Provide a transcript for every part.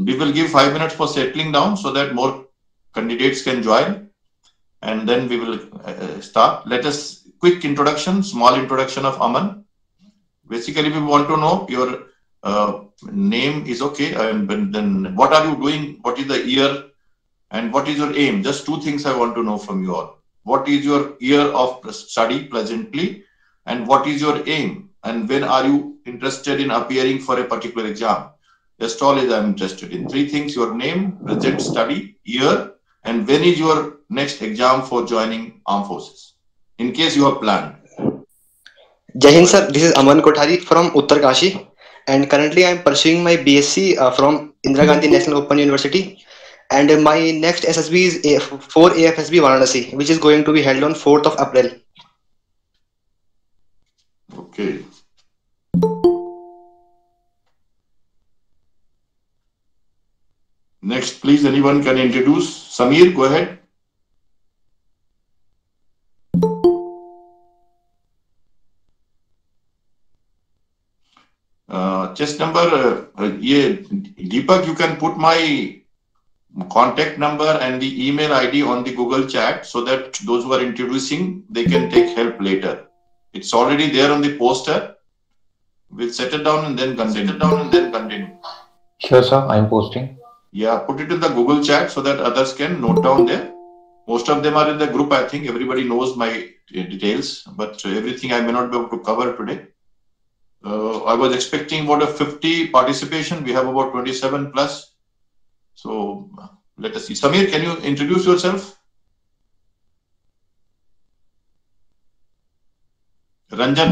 we will give 5 minutes for settling down so that more candidates can join, and then we will start. Let us quick introduction, small introduction of Aman. Basically, we want to know your name is okay, and then what are you doing? What is the year, and what is your aim? Just two things I want to know from you all. What is your year of study presently, and what is your aim, and when are you interested in appearing for a particular exam? Just all is I'm interested in. Three things: your name, present study, year, and when is your next exam for joining armed forces, in case you have planned. Jai Hind sir, this is Aman Kothari from Uttarkashi, and currently I am pursuing my BSc from Indira Gandhi National Open University, and my next SSB is for AFSB Varanasi, which is going to be held on 4th of April. Okay. Next, please, anyone can introduce. Samir, go ahead. Chest number, Deepak, you can put my contact number and the email ID on the Google chat so that those who are introducing, they can take help later. It's already there on the poster. We'll set it down and then continue. Sure, sir. I'm posting. Yeah, put it in the Google chat so that others can note down there. Most of them are in the group. I think everybody knows my details, but everything I may not be able to cover today. I was expecting about a 50 participation. We have about 27 plus. So let us see. Samir, can you introduce yourself? Ranjan,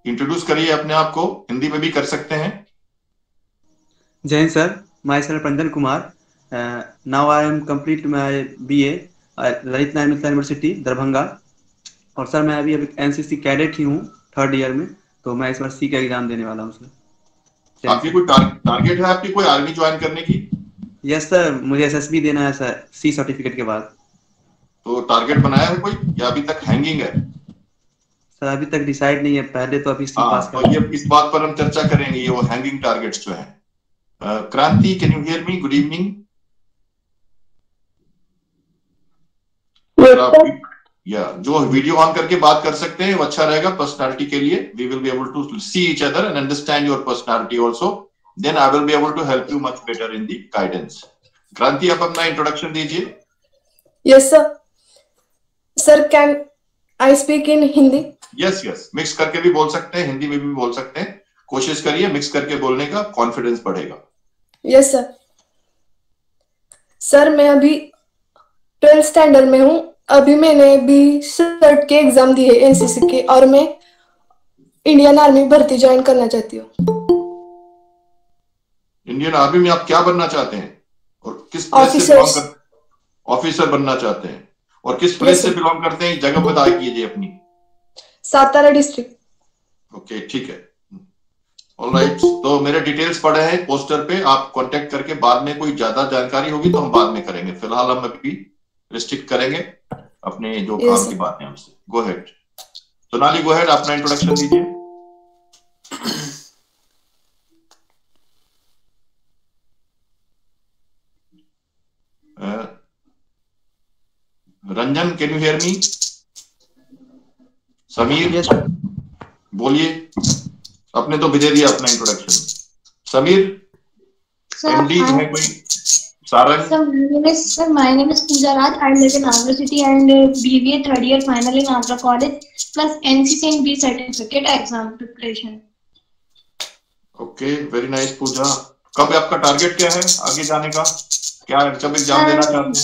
introduce करिए अपने आप को. हिंदी में भी कर सकते हैं. जय Hind sir, myself Ranjan Kumar. Now I am complete my BA at Lalit Narayan Mithila university Darbhanga, और सर मैं अभी एनसीसी कैडेट ही हूँ 3rd ईयर में, तो मैं इस बार सी का एग्जाम देने वाला हूँ सर. आपकी कोई टारगेट है आपकी कोई आर्मी ज्वाइन करने की? यस सर, मुझे एसएसबी देना है सर सी सर्टिफिकेट के बाद. तो टारगेट बनाया है कोई या अभी तक हैंगिंग है? सर अभी तक डिसाइड नहीं है, पहले तो अभी सी पास कर. तो ये इस बात पर हम चर्चा करेंगे, ये वो हैंगिंग टारगेट्स जो हैं. क्रांति, can you hear me? Good evening. या जो वीडियो ऑन करके बात कर सकते हैं वो अच्छा रहेगा पर्सनालिटी के लिए. We will be able to see each other and understand your personality also. Then I will be able to help you much better in the guidance. Kranti, आप अपना इंट्रोडक्शन दीजिए. Yes sir. Sir can I speak in Hindi? Yes yes, mix करके भी बोल सकते हैं, हिंदी में भी बोल सकते हैं. कोशिश करिए मिक्स करके बोलने का, कॉन्फिडेंस बढ़ेगा. Yes sir. सर मैं अभी 12th स्टैंडर्ड में हूँ. अभी मैंने भी सर्ट के एग्जाम दिए एनसीसी के, और मैं इंडियन आर्मी भर्ती ज्वाइन करना चाहती हूँ. इंडियन आर्मी में आप क्या बनना चाहते हैं और किस प्लेस से बिलोंग करते हैं? ऑफिसर बनना चाहते हैं. और किस प्लेस से बिलोंग करते हैं, जगह बता कीजिए अपनी. सातारा डिस्ट्रिक्ट. ओके, ठीक है. ऑलराइट, तो मेरे डिटेल्स पड़े हैं पोस्टर पे. आप कांटेक्ट करके बाद में कोई ज्यादा जानकारी होगी तो हम बाद में करेंगे. फिलहाल हम अभी रिस्ट्रिक्ट करेंगे अपने जो काम की बातें हमसे. Go ahead Sonali, go ahead, अपना इंट्रोडक्शन दीजिए. Ranjan, can you hear me? Sameer, yes, बोलिए. अपने तो भेज दिया अपना इंट्रोडक्शन. समीर, एमडी है कोई? Sarang. Sir, my name is Pooja Raj. I live in Agra City and BBA 3rd year final in Agra College plus NCC and B certificate exam preparation. Okay, very nice Pooja. कब आपका target क्या है आगे जाने का? क्या जब exam देना चाहते हैं?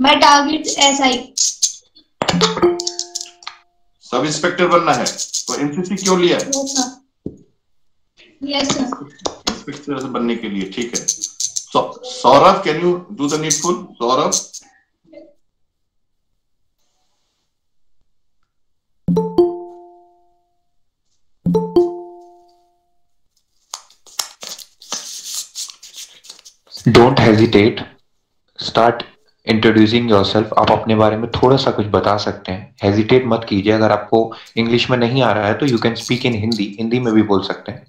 My target SI. Sub inspector बनना है तो एनसीसी क्यों लिया है? Yes sir. इंस्पेक्टर बनने के लिए, ठीक है. Saurabh, can you do the needful? Saurabh. Don't hesitate. Start introducing yourself. आप अपने बारे में थोड़ा सा कुछ बता सकते हैं. हेजिटेट मत कीजिए. अगर आपको इंग्लिश में नहीं आ रहा है तो you can speak in Hindi. Hindi में भी बोल सकते हैं.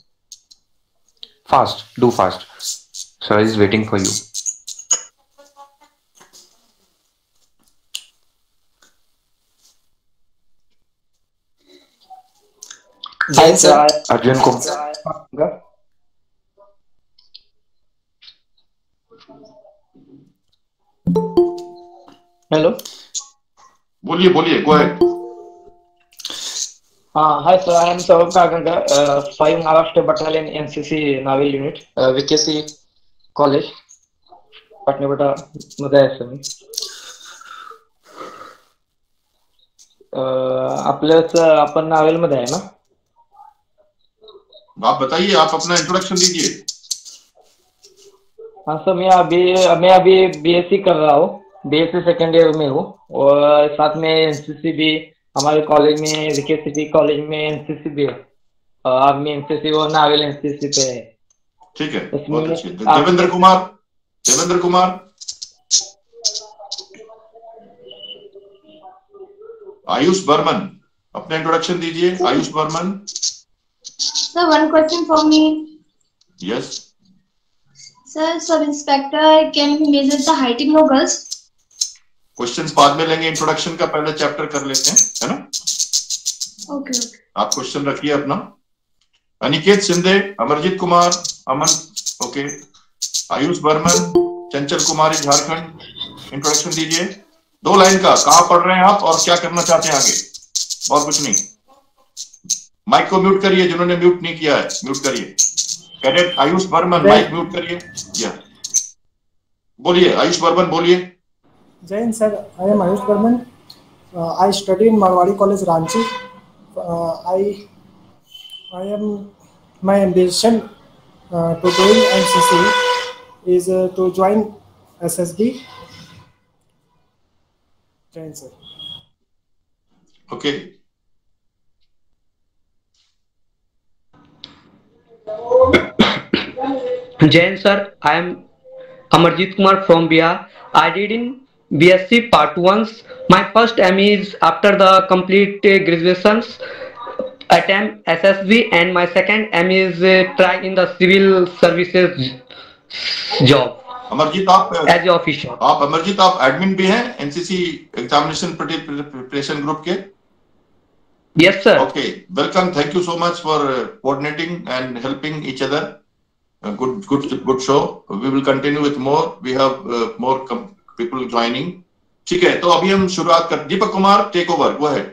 Fast, do fast. Sir is waiting for you. Jain sir. Arjun Kumar. Hello. बोलिए बोलिए, go ahead. Hi sir, I am Saurabh Kaganga, 5 Maharashtra Battalion NCC Naval Unit, VKC College, Patnapata, Mudaya. आपण novel मध्ये आहे ना? आप बताइए, आप अपना इंट्रोडक्शन दीजिए. हाँ सर, मैं अभी बीएससी कर रहा हूँ, बीएससी सेकेंड ईयर में हूँ और साथ में एनसीसी भी हमारे कॉलेज में, वीकेसी कॉलेज में एनसीसी भी है, आर्मी एनसीसी और नावल एनसीसी पे है. ठीक है, बहुत अच्छे. देवेंद्र कुमार. आयुष बर्मन, अपना इंट्रोडक्शन दीजिए. Ayush Barman. Sir, one question for me. Yes. Sir, sub-inspector can measure the height in girls? Questions बाद में लेंगे, इंट्रोडक्शन का पहले चैप्टर कर लेते हैं, है ना? ओके. आप क्वेश्चन रखिए अपना. अनिकेत शिंदे, अमरजीत कुमार, अमन, ओके. आयुष बर्मन, चंचल कुमारी, झारखंड. इंट्रोडक्शन दीजिए 2 लाइन का. कहाँ पढ़ रहे हैं आप और क्या करना चाहते हैं आगे? और कुछ नहीं. माइक को म्यूट करिए, जिन्होंने म्यूट नहीं किया है म्यूट करिए. Cadet Ayush Barman, mike mute करिए. या बोलिए आयुष बर्मन, बोलिए. Jain sir, I am Ayush Burman. I study in Marwari College, Ranchi. I am my ambition to join NCC is to join SSB. Jain sir. Okay. Jain sir, I am Amarjit Kumar from Bihar. I did in BSc Part 1. My first aim is after the complete graduations attempt SSB, and my second aim is try in the civil services job. Amarjeet आप as a official. Amarjeet आप admin भी हैं NCC examination preparation group के? Yes sir. Okay, welcome. Thank you so much for coordinating and helping each other. Good show. We will continue with more. We have more people joining. ठीक है, तो अभी हम शुरुआत कर. Deepak Kumar, take over. Go ahead.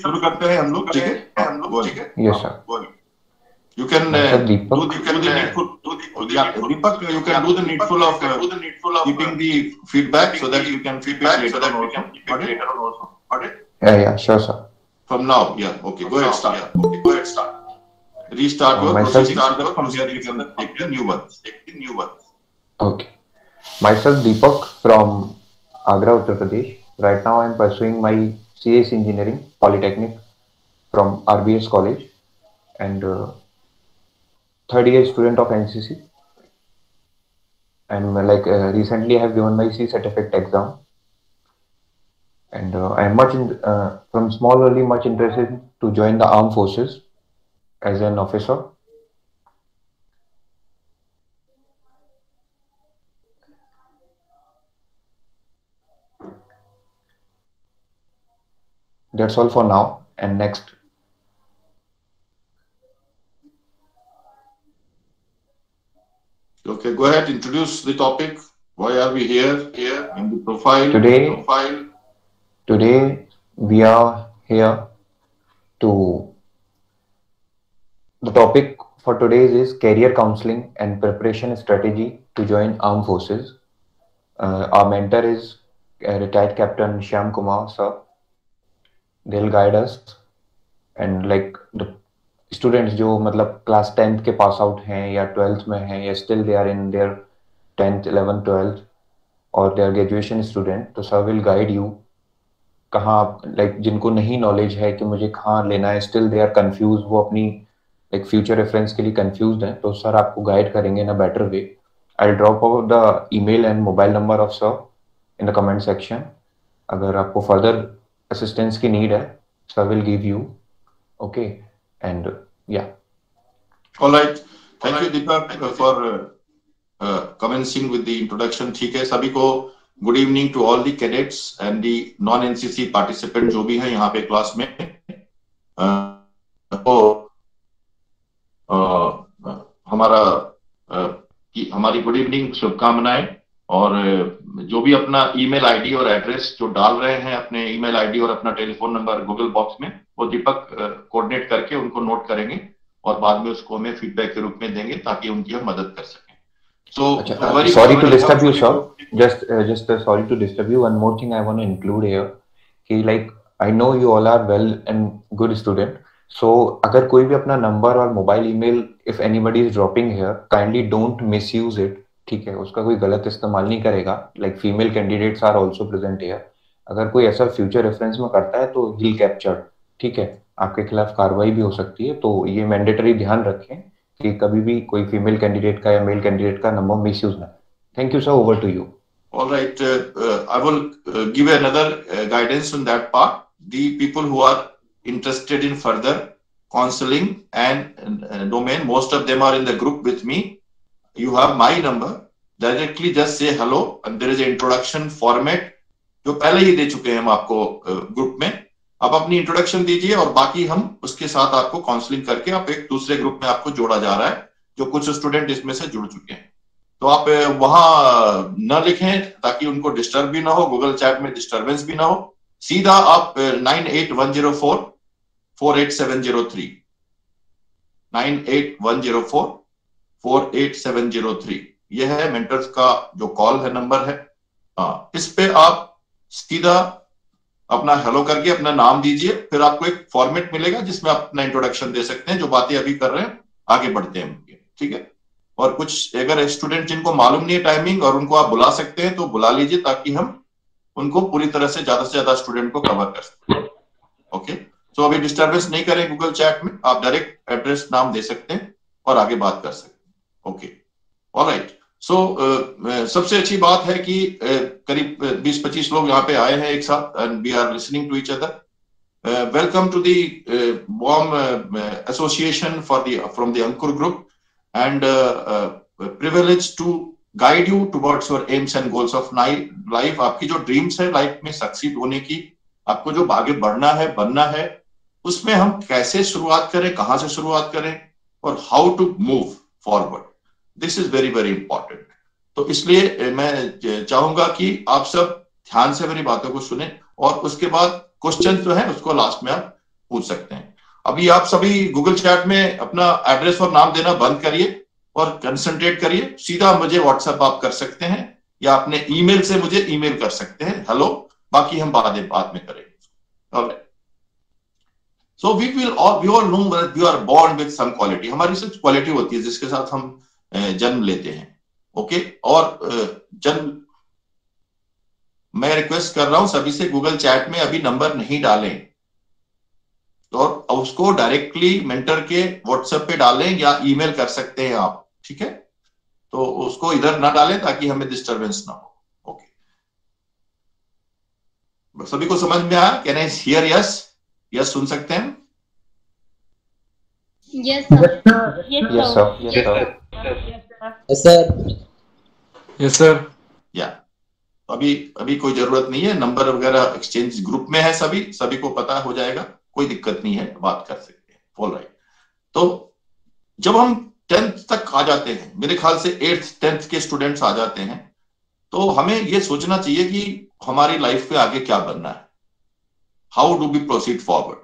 शुरू करते हैं हम लोग. ठीक है. Yes sir. You can Deepak. Deepak, you can do the needful of keeping the feedback so that you can feedback later on also. Yeah, sure sir. From now, yeah, okay, go ahead, start. Restart your processing server. From here you can take the new one. Okay. Myself Deepak from Agra, Uttar Pradesh. Right now I am pursuing my CS Engineering Polytechnic from RBS College and third year student of NCC. I'm recently I have given my C certificate exam. And I am from small early much interested to join the armed forces as an officer. That's all for now. And next. Okay, go ahead. Introduce the topic. Why are we here in the profile? Today we are here to, the topic for today is career counseling and preparation strategy to join armed forces. Our mentor is retired Captain Shyam Kumar sir. They'll guide us and like the students जो मतलब class 10th के pass out हैं या 12th में हैं या still they are in their 10th, 11th, 12th और they are graduation student, तो sir will guide you कहाँ like जिनको नहीं knowledge है कि मुझे कहाँ लेना है, still they are confused, वो अपनी like future reference के लिए confused हैं, तो sir आपको guide करेंगे in a better way. I'll drop out the email and mobile number of sir in the comment section. अगर आपको further assistance की need है, sir will give you. Okay, and yeah. All right. Thank you, Deepak, for commencing with the introduction. ठीक है, सभी को good evening to all the cadets and the non-NCC participant जो भी हैं यहाँ पे क्लास में. हमारी गुड इवनिंग शुभकामनाएं. और जो भी अपना ईमेल आईडी और एड्रेस जो डाल रहे हैं, अपने ईमेल आईडी और अपना टेलीफोन नंबर गूगल बॉक्स में, वो दीपक कोऑर्डिनेट करके उनको नोट करेंगे और बाद में उसको हमें फीडबैक के रूप में देंगे ताकि उनकी हम मदद कर सकें. So sorry to disturb you, sir. Just sorry to disturb you. One more thing I want to include here. कि like I know you all are well and good student. So अगर कोई भी अपना नंबर और mobile email if anybody is dropping here, kindly don't misuse it. ठीक है, उसका कोई गलत इस्तेमाल नहीं करेगा. Like female candidates are also present here. अगर कोई ऐसा फ्यूचर रेफरेंस में करता है तो he'll capture. ठीक है, आपके खिलाफ कार्रवाई भी हो सकती है. तो ये मैंडेटरी ध्यान रखें कि कभी भी कोई फीमेल कैंडिडेट का या मेल कैंडिडेट का नंबर मिसयूज ना. Thank you sir, over to you. All right, I will give another guidance on that part. The people who are interested in further counseling and domain, most of them are in the group with me. You have my number. Directly just say hello and there is an introduction format जो पहले ही दे चुके हैं हम आपको group में. आप अपनी introduction दीजिए और बाकी हम उसके साथ आपको काउंसलिंग करके आप एक दूसरे ग्रुप में आपको जोड़ा जा रहा है, जो कुछ स्टूडेंट इसमें से जुड़ चुके हैं. तो आप वहां न लिखें ताकि उनको डिस्टर्ब भी ना हो, गूगल चैट में डिस्टर्बेंस भी ना हो. सीधा आप 9810448703 9810448703 यह है मेंटर्स का जो कॉल है, नंबर है. इस पे आप सीधा अपना हेलो करके अपना नाम दीजिए, फिर आपको एक फॉर्मेट मिलेगा जिसमें आप अपना इंट्रोडक्शन दे सकते हैं. जो बातें अभी कर रहे हैं आगे बढ़ते हैं, ठीक है. और कुछ अगर स्टूडेंट जिनको मालूम नहीं है टाइमिंग और उनको आप बुला सकते हैं तो बुला लीजिए ताकि हम उनको पूरी तरह से ज्यादा स्टूडेंट को कवर कर सकते हैं. ओके, सो अभी डिस्टर्बेंस नहीं करें गूगल चैट में, आप डायरेक्ट एड्रेस नाम दे सकते हैं और आगे बात कर सकते हैं. Okay, alright. सो सबसे अच्छी बात है कि करीब 20-25 लोग यहाँ पे आए हैं एक साथ and we are listening to each other. Welcome to the warm association from the Ankur group and privilege to guide you towards your aims and goals of life. आपकी जो ड्रीम्स है लाइफ में सक्सीड होने की, आपको जो आगे बढ़ना है, बनना है, उसमें हम कैसे शुरुआत करें, कहाँ से शुरुआत करें और how to move forward. This is very very important. तो इसलिए मैं चाहूंगा कि आप सब ध्यान से मेरी बातों को सुने और उसके बाद क्वेश्चन जो है उसको लास्ट में आप पूछ सकते हैं. अभी आप सभी गूगल चैट में अपना एड्रेस और नाम देना बंद करिए और कंसंट्रेट करिए. सीधा मुझे व्हाट्सएप आप कर सकते हैं या अपने ईमेल से मुझे ईमेल कर सकते हैं हेलो, बाकी हम बाद में करेंगे. Alright. So we all know that we are born with some quality. हमारी कुछ क्वालिटी होती है जिसके साथ हम जन्म लेते हैं. ओके, और मैं रिक्वेस्ट कर रहा हूं सभी से गूगल चैट में अभी नंबर नहीं डालें और उसको डायरेक्टली मेंटर के व्हाट्सएप पे डालें या ईमेल कर सकते हैं आप. ठीक है, तो उसको इधर ना डालें ताकि हमें डिस्टरबेंस ना हो. ओके, सभी को समझ में आया? Can I hear? यस सुन सकते हैं? Yes sir. Yes sir. या अभी कोई जरूरत नहीं है, नंबर वगैरह एक्सचेंज ग्रुप में है, सभी को पता हो जाएगा, कोई दिक्कत नहीं है, बात कर सकते हैं. ऑलराइट. तो जब हम 10th तक आ जाते हैं, मेरे ख्याल से 8th 10th के स्टूडेंट्स आ जाते हैं, तो हमें ये सोचना चाहिए कि हमारी लाइफ पे आगे क्या बनना है, how do we proceed forward.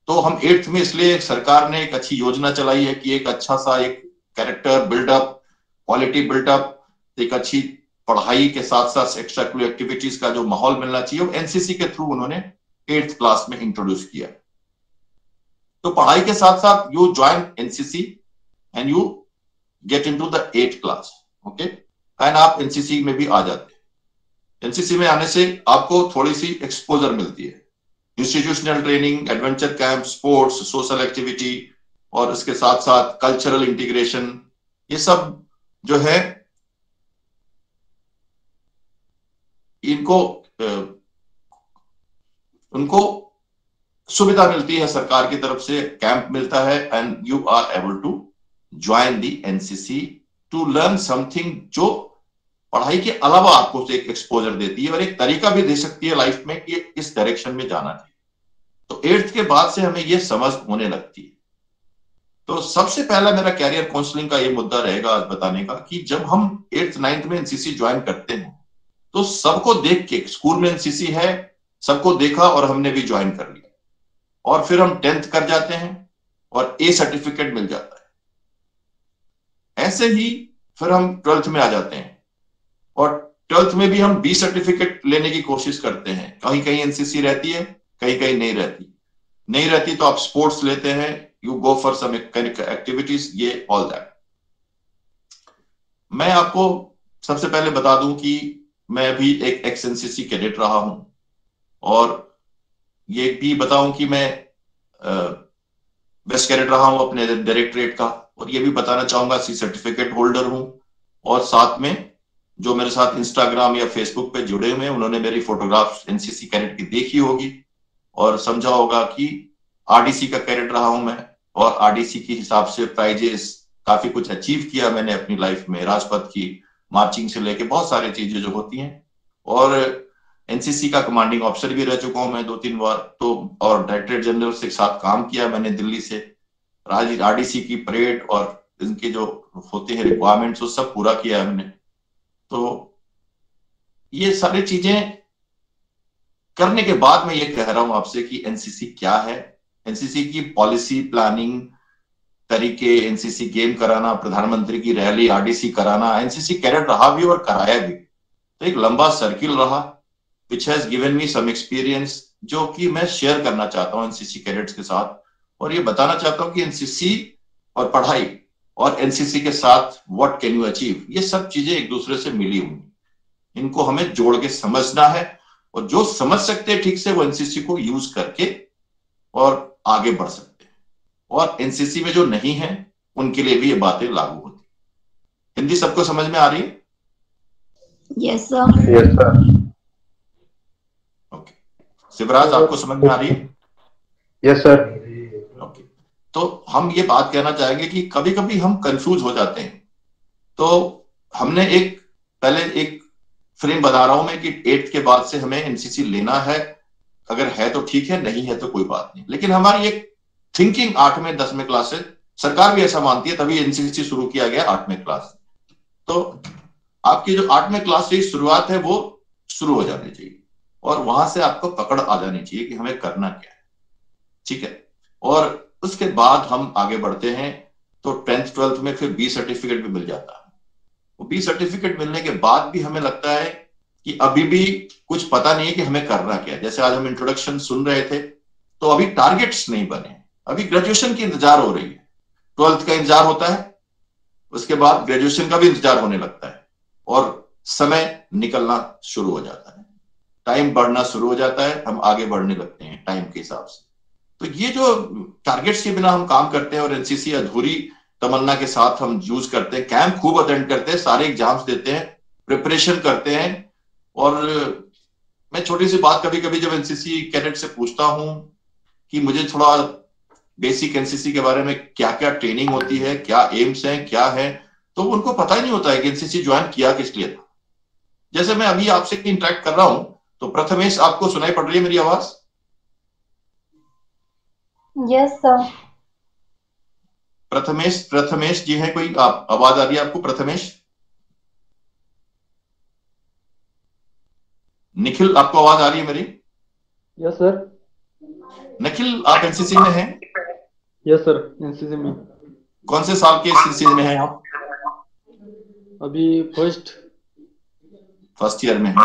तो हम 8th में इसलिए सरकार ने एक अच्छी योजना चलाई है कि एक अच्छा सा एक कैरेक्टर बिल्डअप, क्वालिटी बिल्डअप, एक अच्छी पढ़ाई के साथ साथ एक्स्ट्रा करिकुलर एक्टिविटीज का जो माहौल मिलना चाहिए, वो एनसीसी के थ्रू उन्होंने 8th क्लास में इंट्रोड्यूस किया. तो पढ़ाई के साथ साथ you join NCC and you get into the 8th class. Okay, and आप एनसीसी में भी आ जाते हैं. एनसीसी में आने से आपको थोड़ी सी एक्सपोजर मिलती है, institutional training, adventure camp, sports, social activity और इसके साथ साथ कल्चरल इंटीग्रेशन, ये सब जो है कि उनको सुविधा मिलती है सरकार की तरफ से, कैंप मिलता है, and you are able to join the NCC to learn something, जो पढ़ाई के अलावा आपको एक एक्सपोजर देती है और एक तरीका भी दे सकती है लाइफ में कि इस डायरेक्शन में जाना चाहिए। तो 8th के बाद से हमें ये समझ होने लगती है। तो सबसे पहला मेरा कैरियर काउंसलिंग का ये मुद्दा रहेगा आज बताने का कि जब हम 8th 9th में एनसीसी ज्वाइन करते हैं तो सबको देख के, स्कूल में एनसीसी है, सबको देखा और हमने भी ज्वाइन कर लिया, और फिर हम 10th कर जाते हैं और ए सर्टिफिकेट मिल जाता है। ऐसे ही फिर हम 12th में आ जाते हैं और 12th में भी हम बी सर्टिफिकेट लेने की कोशिश करते हैं। कहीं कहीं एनसीसी रहती है, कहीं कहीं नहीं रहती तो आप स्पोर्ट्स लेते हैं, you go for some activities, ये ऑल दैट। मैं आपको सबसे पहले बता दूं कि मैं भी एक एक्स एनसीसी कैडेट रहा हूं, और ये भी बताऊं कि मैं बेस्ट कैडेट रहा हूं अपने डायरेक्टरेट का, और ये भी बताना चाहूंगा सी सर्टिफिकेट होल्डर हूं। और साथ में जो मेरे साथ इंस्टाग्राम या फेसबुक पे जुड़े हुए हैं उन्होंने मेरी फोटोग्राफ्स एनसीसी कैडेट की देखी होगी और समझा होगा कि आरडीसी का कैडेट रहा हूं मैं, और आरडीसी के हिसाब से प्राइजेस काफी कुछ अचीव किया मैंने अपनी लाइफ में, राजपथ की मार्चिंग से लेके बहुत सारी चीजें जो होती हैं। और एनसीसी का कमांडिंग ऑफिसर भी रह चुका हूं मैं 2-3 बार, तो और डायरेक्टर जनरल से साथ काम किया मैंने दिल्ली से। आरडीसी की परेड और इनके जो होते हैं रिक्वायरमेंट्स वो सब पूरा किया हमने। तो ये सारी चीजें करने के बाद मैं ये कह रहा हूं आपसे कि एनसीसी क्या है, एनसीसी की पॉलिसी प्लानिंग तरीके, एनसीसी गेम कराना, प्रधानमंत्री की रैली आरडीसी कराना, एनसीसी कैडेट रहा भी और कराया भी, तो एक लंबा सर्किल रहा which has given me some experience, जो कि मैं शेयर करना चाहता हूं एनसीसी कैडेट्स के साथ। और ये बताना चाहता हूं कि एनसीसी और पढ़ाई और एनसीसी के साथ व्हाट कैन यू अचीव, ये सब चीजें एक दूसरे से मिली हुई, इनको हमें जोड़ के समझना है, और जो समझ सकते हैं ठीक से वो एनसीसी को यूज करके और आगे बढ़ सकते हैं, और एनसीसी में जो नहीं है उनके लिए भी ये बातें लागू होती। हिंदी सबको समझ में आ रही है? Yes sir. Yes sir. Okay, Shivraj आपको समझ में आ रही है? Yes sir. ओके, तो हम ये बात कहना चाहेंगे कि कभी कभी हम कंफ्यूज हो जाते हैं। तो हमने पहले एक फ्रेम बना रहा हूं मैं कि 8th के बाद से हमें एनसीसी लेना है, अगर है तो ठीक है, नहीं है तो कोई बात नहीं। लेकिन हमारी एक थिंकिंग 8वें 10वें क्लास से, सरकार भी ऐसा मानती है, तभी एनसीसी शुरू किया गया 8वें क्लास। तो आपकी जो 8वें क्लास से शुरुआत है वो शुरू हो जानी चाहिए, और वहां से आपको पकड़ आ जानी चाहिए कि हमें करना क्या है, ठीक है। और उसके बाद हम आगे बढ़ते हैं तो 10th 12th में फिर बी सर्टिफिकेट भी मिल जाता है। बी सर्टिफिकेट मिलने के बाद भी हमें लगता है कि अभी भी कुछ पता नहीं है कि हमें करना क्या है। जैसे आज हम इंट्रोडक्शन सुन रहे थे, तो अभी टारगेट्स नहीं बने, अभी ग्रेजुएशन की इंतजार हो रही है, 12th का इंतजार होता है, उसके बाद ग्रेजुएशन का भी इंतजार होने लगता है, और समय निकलना शुरू हो जाता है, टाइम बढ़ना शुरू हो जाता है, हम आगे बढ़ने लगते हैं टाइम के हिसाब से। तो ये जो टारगेट्स के बिना हम काम करते हैं और एनसीसी अधूरी तमन्ना के साथ हम यूज करते हैं, कैंप खूब अटेंड करते हैं, सारे एग्जाम्स देते हैं, प्रिपरेशन करते हैं। और मैं छोटी सी बात कभी कभी जब एनसीसी कैडेट से पूछता हूं कि मुझे थोड़ा बेसिक एनसीसी के बारे में क्या क्या ट्रेनिंग होती है, क्या एम्स हैं, क्या है, तो उनको पता ही नहीं होता है कि एनसीसी ज्वाइन किया किस लिए था। जैसे मैं अभी आपसे इंटरेक्ट कर रहा हूं तो प्रथमेश आपको सुनाई पड़ रही है मेरी आवाज? Yes sir. प्रथमेश जी हैं कोई? आप आवाज आ रही है आपको? प्रथमेश, निखिल आपको आवाज आ रही है मेरी? Yes sir. निखिल आप एनसीसी में हैं? यस सर, एनसीसी में। कौन से साल के एनसीसी में हैं आप? अभी फर्स्ट ईयर में हैं।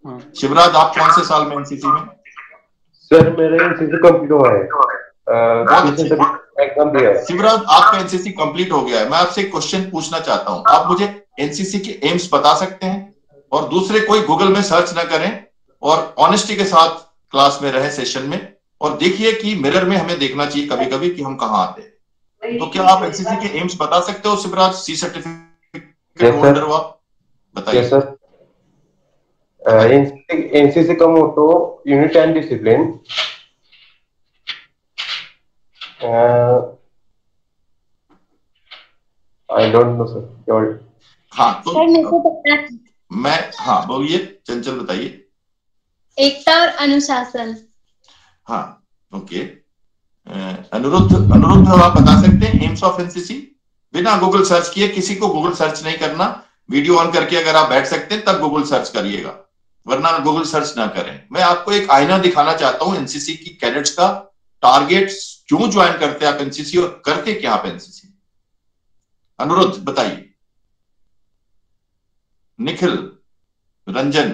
हाँ। शिवराज आप कौन से साल में एनसीसी में? सर मेरा एनसीसी कंप्लीट हुआ है, एग्जाम दिया है। शिवराज आपका एनसीसी कंप्लीट हो गया है। मैं आपसे एक क्वेश्चन पूछना चाहता हूं, आप मुझे एनसीसी के एम्स बता सकते हैं? और दूसरे कोई गूगल में सर्च ना करें, और ऑनेस्टी के साथ क्लास में रहे, सेशन में, और देखिए कि मिरर में हमें देखना चाहिए कभी कभी कि हम कहाँ आते हैं। तो क्या आप एनसीसी के एम्स बता सकते हो शिवराज? सी सर्टिफिकेट होल्डर हो आप, बताइए। सर एनसीसी का motto unit and discipline. I don't know sir. हाँ तो सर मेरे को पता है। हाँ बोलिए, चंचल बताइए। एकता और अनुशासन। हाँ ओके। अनुरुद्ध आप बता सकते हैं एम्स ऑफ एनसीसी? बिना गूगल सर्च किए, किसी को गूगल सर्च नहीं करना, वीडियो ऑन करके अगर आप बैठ सकते हैं तब गूगल सर्च करिएगा, वरना गूगल सर्च ना करें। मैं आपको एक आईना दिखाना चाहता हूं एनसीसी की कैडेट्स का। टारगेट क्यों ज्वाइन करते हैं आप एनसीसी और करते क्या आप एनसीसी? अनुरुद्ध बताइए। निखिल, रंजन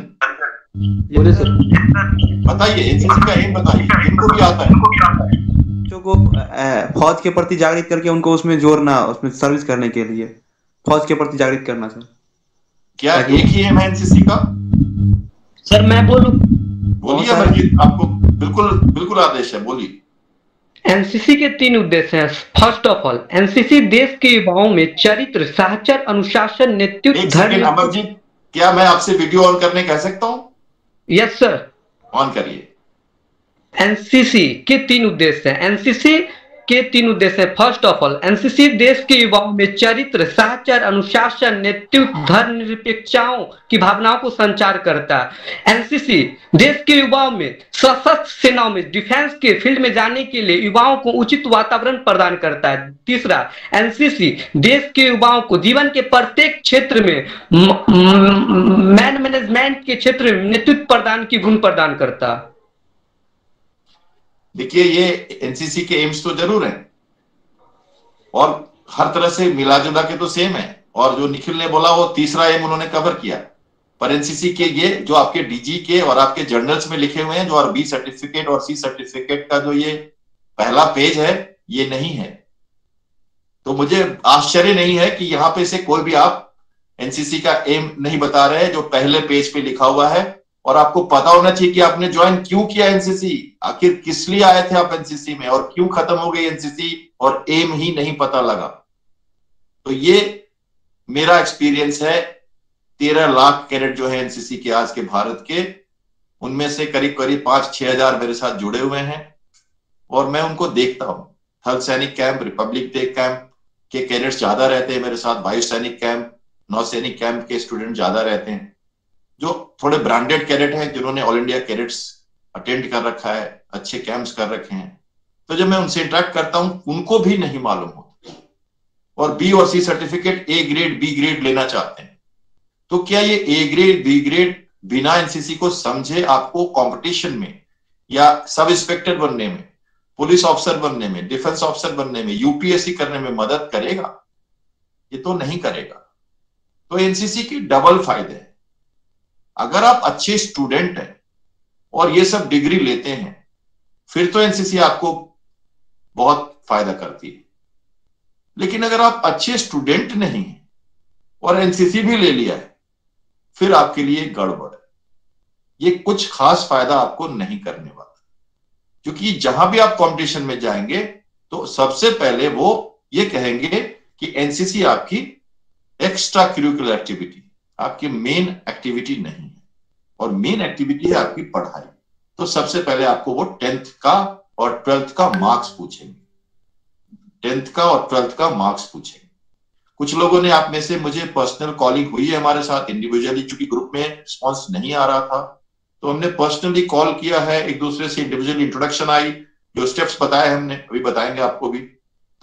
बोले सर। बताइए एनसीसी का एम बताइए, इनको भी आता है। बच्चों को फौज के प्रति जागृत करके उनको उसमें जोड़ना, उसमें सर्विस करने के लिए फौज के प्रति जागृत करना सर। क्या एक ही एम है एनसीसी का? सर मैं बोलूं? बोलिए अमरजीत, आपको बिल्कुल बिल्कुल आदेश है, बोलिए। एनसीसी के 3 उद्देश्य हैं। फर्स्ट ऑफ ऑल, एनसीसी देश के युवाओं में चरित्र, साहचर्य, अनुशासन, नेतृत्व, एक सेकंड अमरजीत, क्या मैं आपसे वीडियो ऑन करने कह सकता हूं? Yes sir. ऑन करिए। एनसीसी के 3 उद्देश्य हैं। एनसीसी के 3 उद्देश्य हैं। फर्स्ट ऑफ ऑल, एनसीसी देश के युवाओं में चरित्र, साहचर्य, अनुशासन, नेतृत्व, धर्मनिरपेक्षताओं की भावनाओं को संचार करता है। एनसीसी देश के युवाओं में सशस्त्र सेनाओं में डिफेंस के फील्ड में जाने के लिए युवाओं को उचित वातावरण प्रदान करता है। तीसरा, एनसीसी देश के युवाओं को जीवन के प्रत्येक क्षेत्र में मैनेजमेंट के क्षेत्र में नेतृत्व प्रदान की गुण प्रदान करता है। देखिए ये एनसीसी के एम्स तो जरूर हैं और हर तरह से मिला जुला के तो सेम है, और जो निखिल ने बोला वो तीसरा एम उन्होंने कवर किया। पर एनसीसी के ये जो आपके डीजी के और आपके जर्नल्स में लिखे हुए हैं, जो और बी सर्टिफिकेट और सी सर्टिफिकेट का जो ये पहला पेज है, ये नहीं है। तो मुझे आश्चर्य नहीं है कि यहाँ पे से कोई भी आप एनसीसी का एम नहीं बता रहे जो पहले पेज पे लिखा हुआ है। और आपको पता होना चाहिए कि आपने ज्वाइन क्यों किया एनसीसी, आखिर किस लिए आए थे आप एनसीसी में, और क्यों खत्म हो गई एनसीसी और एम ही नहीं पता लगा। तो ये मेरा एक्सपीरियंस है। 13 लाख कैडेट जो है एनसीसी के आज के भारत के, उनमें से करीब करीब 5-6 हजार मेरे साथ जुड़े हुए हैं और मैं उनको देखता हूं। थल सैनिक कैंप, रिपब्लिक डे कैंप के कैडेट्स ज्यादा रहते हैं मेरे साथ, वायु सैनिक कैंप, नौसैनिक कैंप के स्टूडेंट ज्यादा रहते हैं। जो थोड़े ब्रांडेड कैडेट हैं, जिन्होंने ऑल इंडिया कैडेट्स अटेंड कर रखा है, अच्छे कैंप्स कर रखे हैं, तो जब मैं उनसे इंटरेक्ट करता हूं उनको भी नहीं मालूम होता और बी और C certificate, A grade B grade लेना चाहते हैं। तो क्या ये ए ग्रेड बी ग्रेड बिना एनसीसी को समझे आपको कंपटीशन में या सब इंस्पेक्टर बनने में, पुलिस ऑफिसर बनने में, डिफेंस ऑफिसर बनने में, यूपीएससी करने में मदद करेगा? ये तो नहीं करेगा। तो एनसीसी के डबल फायदे हैं। अगर आप अच्छे स्टूडेंट हैं और ये सब डिग्री लेते हैं, फिर तो एनसीसी आपको बहुत फायदा करती है। लेकिन अगर आप अच्छे स्टूडेंट नहीं हैं और एनसीसी भी ले लिया है, फिर आपके लिए गड़बड़ है। ये कुछ खास फायदा आपको नहीं करने वाला, क्योंकि जहां भी आप कंपटीशन में जाएंगे तो सबसे पहले वो ये कहेंगे कि एनसीसी आपकी एक्स्ट्रा करिकुलर एक्टिविटी, आपकी मेन एक्टिविटी नहीं है, और मेन एक्टिविटी है आपकी पढ़ाई। तो सबसे पहले आपको वो 10th का और 12th का मार्क्स पूछेंगे, 10th का और 12th का मार्क्स पूछेंगे। कुछ लोगों ने आप में से, मुझे पर्सनल कॉलिंग हुई है हमारे साथ इंडिविजुअली, चूंकि ग्रुप में रिस्पॉन्स नहीं आ रहा था तो हमने पर्सनली कॉल किया है, एक दूसरे से इंडिविजुअल इंट्रोडक्शन आई, जो स्टेप्स बताए हमने, अभी बताएंगे आपको भी।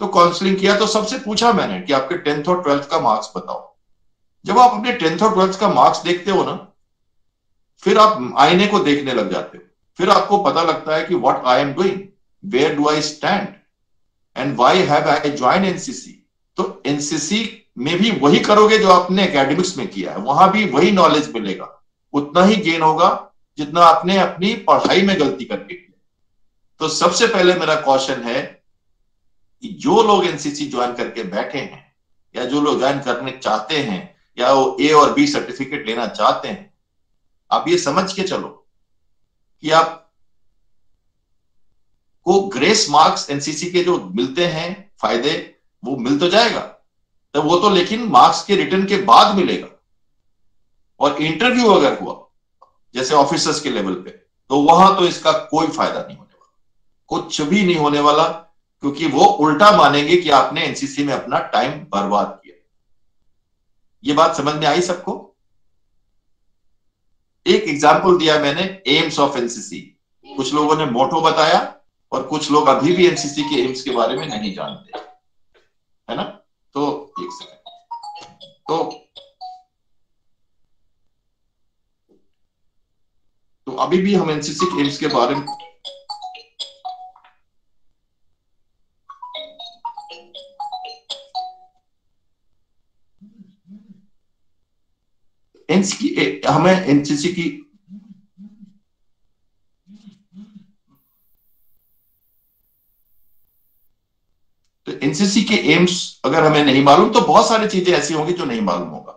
तो काउंसलिंग किया, तो सबसे पूछा मैंने कि आपके 10th और 12th का मार्क्स बताओ। जब आप अपने 10th और 12th का मार्क्स देखते हो ना, फिर आप आईने को देखने लग जाते हो। फिर आपको पता लगता है कि what I am doing, where do I stand and why have I join NCC. तो एनसीसी में भी वही करोगे जो आपने एकेडमिक्स में किया है, वहां भी वही नॉलेज मिलेगा, उतना ही गेन होगा जितना आपने अपनी पढ़ाई में गलती करके किया। तो सबसे पहले मेरा क्वेश्चन है कि जो लोग एनसीसी ज्वाइन करके बैठे हैं या जो लोग ज्वाइन करने चाहते हैं या वो ए और बी सर्टिफिकेट लेना चाहते हैं, आप ये समझ के चलो कि आप को ग्रेस मार्क्स एनसीसी के जो मिलते हैं फायदे, वो मिल तो जाएगा, तो वो तो लेकिन मार्क्स के रिटर्न के बाद मिलेगा। और इंटरव्यू अगर हुआ जैसे ऑफिसर्स के लेवल पे, तो वहां तो इसका कोई फायदा नहीं होने वाला, कुछ भी नहीं होने वाला, क्योंकि वो उल्टा मानेंगे कि आपने एनसीसी में अपना टाइम बर्बाद किया। ये बात समझ में आई सबको? एक एग्जाम्पल दिया मैंने, एम्स ऑफ एनसीसी। कुछ लोगों ने मोटो बताया और कुछ लोग अभी भी एनसीसी के एम्स के बारे में नहीं जानते, है ना? तो एक सेकंड, तो अभी भी हम एनसीसी के एम्स के बारे में हमें एनसीसी की तो एनसीसी के एम्स अगर हमें नहीं मालूम तो बहुत सारी चीजें ऐसी होंगी जो नहीं मालूम होगा।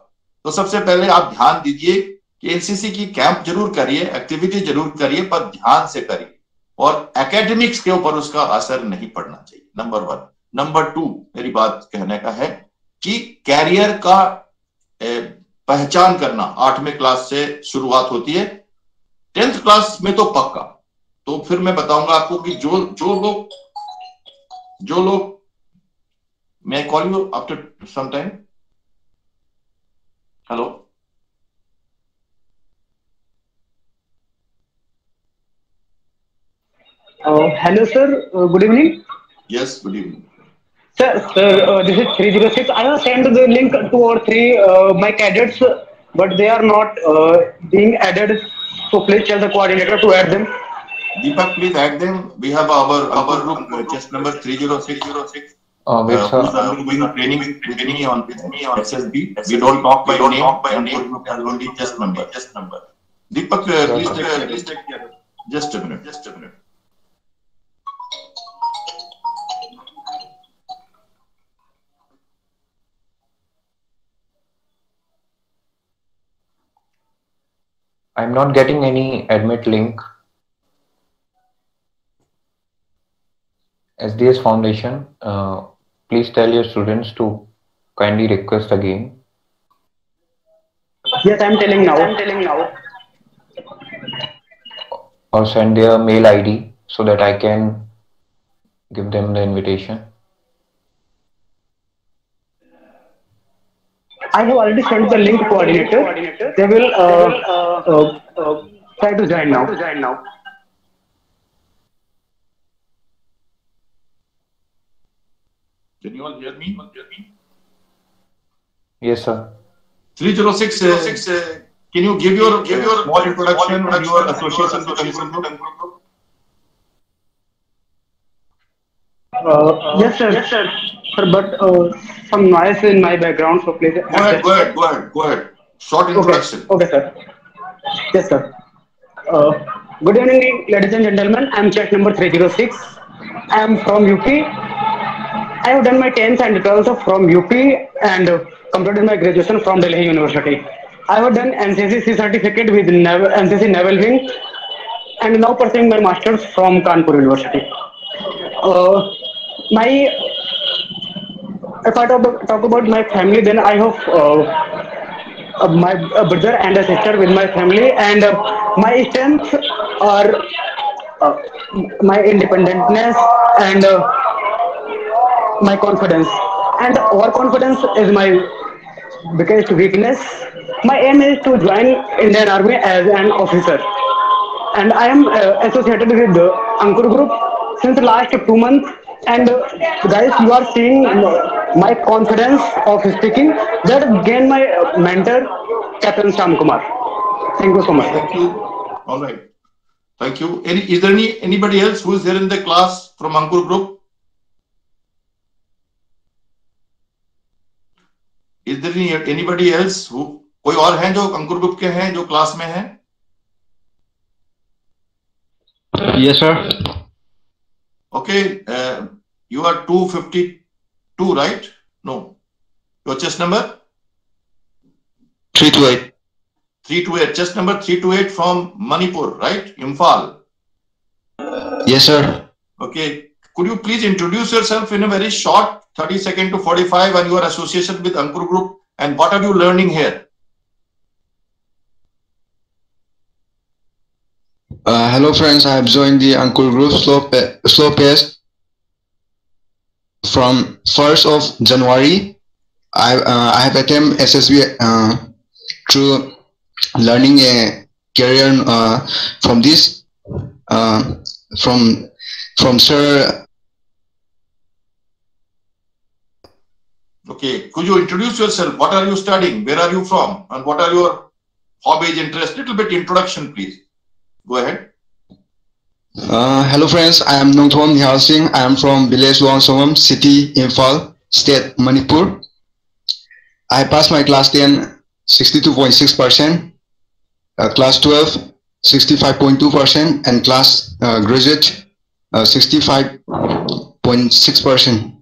तो सबसे पहले आप ध्यान दीजिए कि एनसीसी की कैंप जरूर करिए, एक्टिविटी जरूर करिए, पर ध्यान से करिए और एकेडमिक्स के ऊपर उसका असर नहीं पड़ना चाहिए, नंबर 1। नंबर 2 मेरी बात कहने का है कि कैरियर का पहचान करना 8वें क्लास से शुरुआत होती है, 10th क्लास में तो पक्का। तो फिर मैं बताऊंगा आपको कि जो लोग मैं call you after some time. Hello, hello sir, good evening. Yes, good evening. Sir, this is 306. I have sent the link 2 or 3 my cadets, but they are not being added. So please tell the coordinator to add them. Deepak, please add them. We have our group chest number 30606. Wait, sir. Doing training on SSB. We don't talk by name. Has only chest number. Deepak, please take care. Just a minute. I'm not getting any admit link. SDS Foundation, please tell your students to kindly request again. Yes, I'm telling now. Or send their mail ID so that I can give them the invitation. I have already sent the link coordinator. They will try to join now. Can you all hear me? Yes, sir. 306. Can you give your small introduction and your association to Ankur Group? Yes, sir. Sir, but some noise in my background, so please. Go ahead. Short introduction. Okay, sir. Yes, sir. Good evening, ladies and gentlemen. I am chest number 306. I am from UP. I have done my 10th and 12th from UP and completed my graduation from Delhi University. I have done NCC certificate with NCC Naval Wing and now pursuing my masters from Kanpur University. If I talk about my family, then I have my brother and a sister with my family, and my strengths are my independentness and my confidence, and overconfidence is my biggest weakness. My aim is to join Indian Army as an officer, and I am associated with the Ankur Group since last 2 months. And guys, you are seeing my confidence of speaking that gained my mentor, Captain Shyam Kumar. Thank you so much. Thank you. All right. Thank you. Is there anybody else who is here in the class from Ankur Group? Is there anybody else who कोई और हैं जो Ankur group के हैं जो class में हैं? Yes, sir. Okay. You are 252, right? No. Your chest number? 328. 328. Chest number 328 from Manipur, right? Imphal. Yes, sir. Okay. Could you please introduce yourself in a very short 30 second to 45 and your association with Ankur Group and what are you learning here? Hello friends, I have joined the Ankur Group slow pace from 1st of January. I have attended SSB through learning a career from this from Sir. Okay, could you introduce yourself? What are you studying? Where are you from? And what are your hobbies, interests? Little bit introduction, please. Go ahead. Hello friends, I am Nongthom Nihal Singh. I am from village Luangsongam city, Imphal, state Manipur. I passed my class 10 62.6%, class 12 65.2%, and class graduate 65.6%.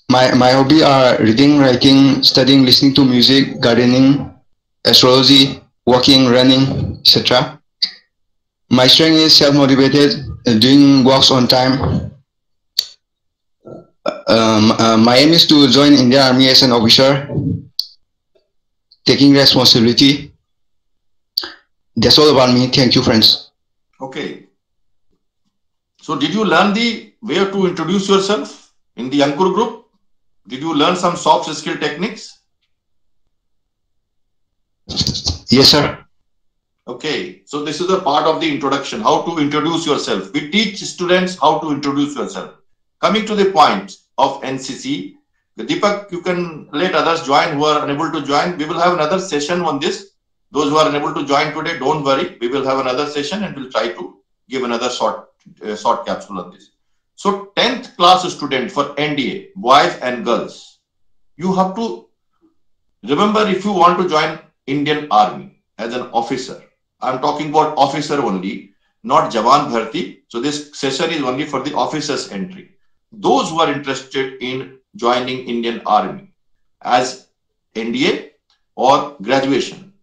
My hobby are reading, writing, studying, listening to music, gardening, astrology, walking, running, etc. My strength is self-motivated, doing works on time. My aim is to join Indian Army as an officer, taking responsibility. That's all about me. Thank you, friends. Okay. So did you learn the way to introduce yourself in the Ankur group? Did you learn some soft skill techniques? Yes, sir. Okay, so this is a part of the introduction, how to introduce yourself. We teach students how to introduce yourself. Coming to the point of NCC, Deepak, you can let others join who are unable to join. We will have another session on this. Those who are unable to join today, don't worry. We will have another session and we'll try to give another short capsule on this. So 10th class student for NDA, boys and girls, you have to remember, if you want to join Indian Army as an officer, I'm talking about officer only, not Jawan Bharti. So this session is only for the officers entry. Those who are interested in joining Indian Army as NDA or graduation,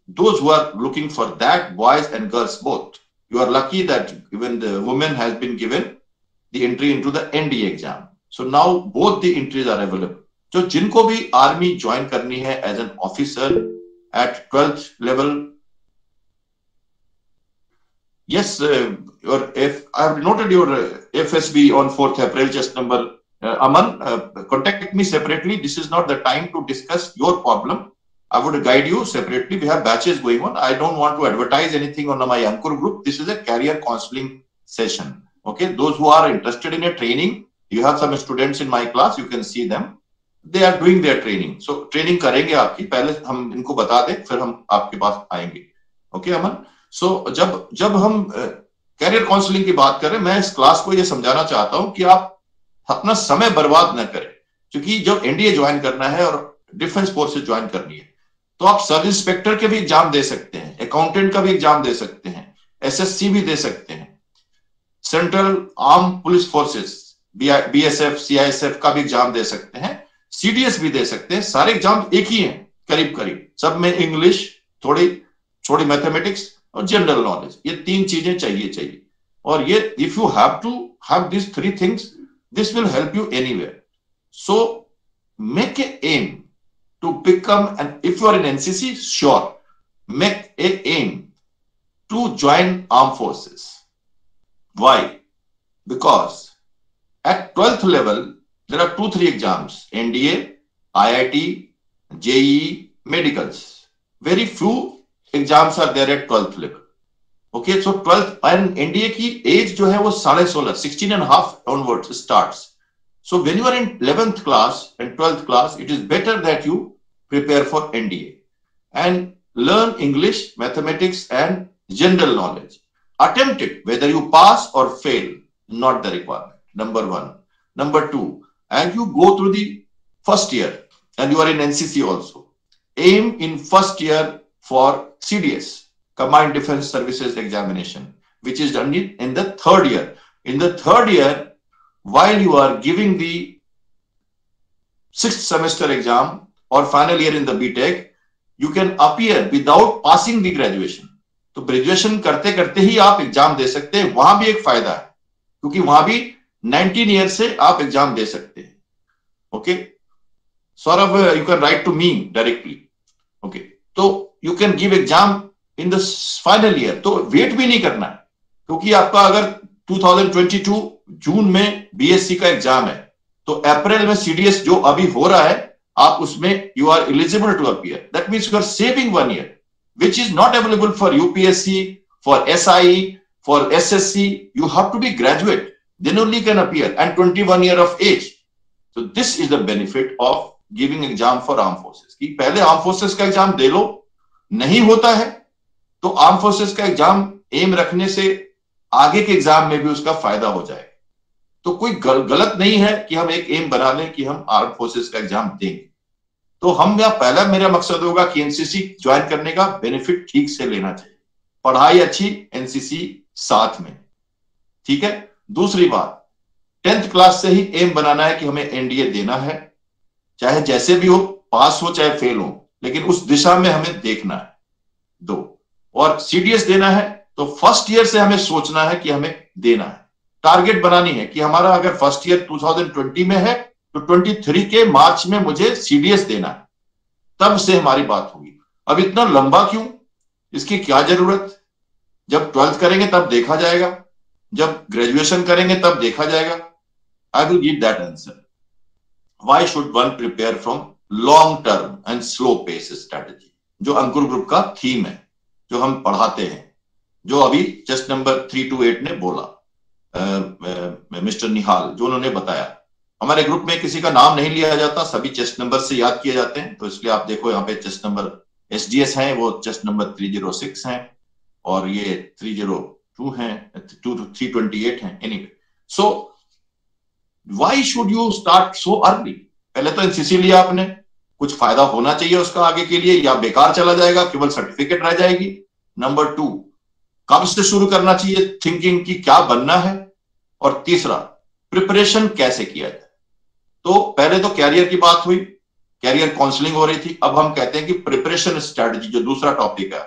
those who are looking for that, boys and girls both, you are lucky that even the women has been given the entry into the NDA exam. So now both the entries are available. So जिनको भी army join करनी है as an officer at 12th level, yes, I have noted your FSB on 4th April, just number Aman, contact me separately. This is not the time to discuss your problem. I would guide you separately. We have batches going on. I don't want to advertise anything on my Ankur group. This is a career counseling session. Okay, those who are interested in a training, you have some students in my class, you can see them. They are doing their training. So training करेंगे आपकी, पहले हम इनको बता दें, फिर हम आपके पास आएंगे. Okay, अमन. So जब हम कैरियर काउंसलिंग की बात करें, मैं इस क्लास को ये समझाना चाहता हूं कि आप अपना समय बर्बाद न करें, क्योंकि जब एनडीए ज्वाइन करना है और डिफेंस फोर्सेस ज्वाइन करनी है, तो आप सब इंस्पेक्टर के भी एग्जाम दे सकते हैं, अकाउंटेंट का भी एग्जाम दे सकते हैं, एसएससी भी दे सकते हैं, central arm police forces BSF CISF का भी एग्जाम दे सकते हैं, सीडीएस भी दे सकते हैं. सारे एग्जाम एक ही हैं करीब करीब, सब में इंग्लिश, थोड़ी मैथमेटिक्स और जनरल नॉलेज, ये तीन चीजें चाहिए. और ये if you have to have this three things, this will help you anywhere. So make a aim to become, and if you are in NCC, sure, make a aim to join armed forces. Why? Because at 12th level, there are 2-3 exams, NDA, IIT, JEE, medicals. Very few exams are there at 12th level. Okay, so 12th and NDA की age जो है वो 16.5, 16.5 onwards starts. So when you are in 11th class and 12th class, it is better that you prepare for NDA and learn English, mathematics and general knowledge. Attempt it, whether you pass or fail, not the requirement. Number one. Number two, and you go through the first year and you are in NCC also. Aim in first year for CDS, Combined Defense Services Examination, which is done in the third year. In the third year, while you are giving the 6th semester exam or final year in the BTech, you can appear without passing the graduation. तो graduation करते करते ही आप exam दे सकते हैं. वहां भी एक फायदा है, क्योंकि वहां भी 19 ईयर से आप एग्जाम दे सकते हैं. Okay Saurabh, you can write to me directly. Okay, तो you can give exam in the final year, तो वेट भी नहीं करना है, क्योंकि आपका अगर 2022 जून में बीएससी का एग्जाम है तो अप्रैल में सीडीएस जो अभी हो रहा है आप उसमें you are eligible to appear. That means you are saving 1 year which is not available for UPSC, for SI, for SSC. You have to be graduate, then only can appear, and 21 year of age. So this is the benefit of giving exam for armed forces. कि पहले armed forces का exam दे लो, नहीं होता है तो armed forces का exam M रखने से आगे के एग्जाम में भी उसका फायदा हो जाएगा. तो कोई गलत नहीं है कि हम एक एम बना लें कि हम आर्म फोर्सेस का एग्जाम देंगे. तो हम यहाँ पहला मेरा मकसद होगा कि एनसीसी ज्वाइन करने का बेनिफिट ठीक से लेना चाहिए, पढ़ाई अच्छी, एनसीसी साथ में, ठीक है. दूसरी बात, 10th क्लास से ही एम बनाना है कि हमें एनडीए देना है, चाहे जैसे भी हो, पास हो चाहे फेल हो, लेकिन उस दिशा में हमें देखना है. 2, और सीडीएस देना है तो फर्स्ट ईयर से हमें सोचना है कि हमें देना है, टारगेट बनानी है कि हमारा अगर फर्स्ट ईयर 2020 में है तो 23 के मार्च में मुझे सीडीएस देना है, तब से हमारी बात होगी. अब इतना लंबा क्यों, इसकी क्या जरूरत? जब 12th करेंगे तब देखा जाएगा, जब ग्रेजुएशन करेंगे तब देखा जाएगा. I will give that answer. Why should one prepare from long term and slow pace strategy, जो अंकुर ग्रुप का थीम है, जो हम पढ़ाते हैं, जो अभी चेस्ट नंबर 3 to 8 ने बोला, मिस्टर निहाल जो उन्होंने बताया. हमारे ग्रुप में किसी का नाम नहीं लिया जाता, सभी चेस्ट नंबर से याद किए जाते हैं, तो इसलिए आप देखो यहाँ पे चेस्ट नंबर एसडीएस हैं, वो चेस्ट नंबर 306 हैं, और ये 302 हैं, 328 हैं. Anyway, so why should you start so early? पहले तो एनसीसी लिया आपने, कुछ फायदा होना चाहिए उसका आगे के लिए, या बेकार चला जाएगा, केवल सर्टिफिकेट रह जाएगी. नंबर 2, कब से शुरू करना चाहिए थिंकिंग की क्या बनना है, और तीसरा, प्रिपरेशन कैसे किया जाए. तो पहले तो कैरियर की बात हुई, कैरियर काउंसलिंग हो रही थी, अब हम कहते हैं कि प्रिपरेशन स्ट्रेटजी, जो दूसरा टॉपिक है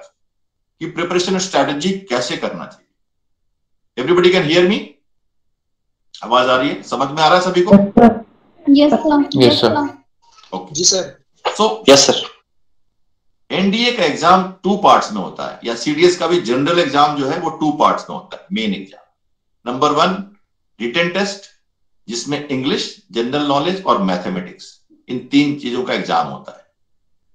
कि प्रिपरेशन स्ट्रेटजी कैसे करना चाहिए. Everybody can hear me? आवाज आ रही है, समझ में आ रहा है सभी को? Yes sir. Yes sir. Okay जी sir. So yes sir. NDA का एग्जाम 2 पार्ट्स में होता है, या सीडीएस का भी जनरल एग्जाम जो है वो 2 पार्ट्स में होता है. Main exam number 1 written test, जिसमें इंग्लिश, जनरल नॉलेज और मैथमेटिक्स, इन 3 चीजों का एग्जाम होता है.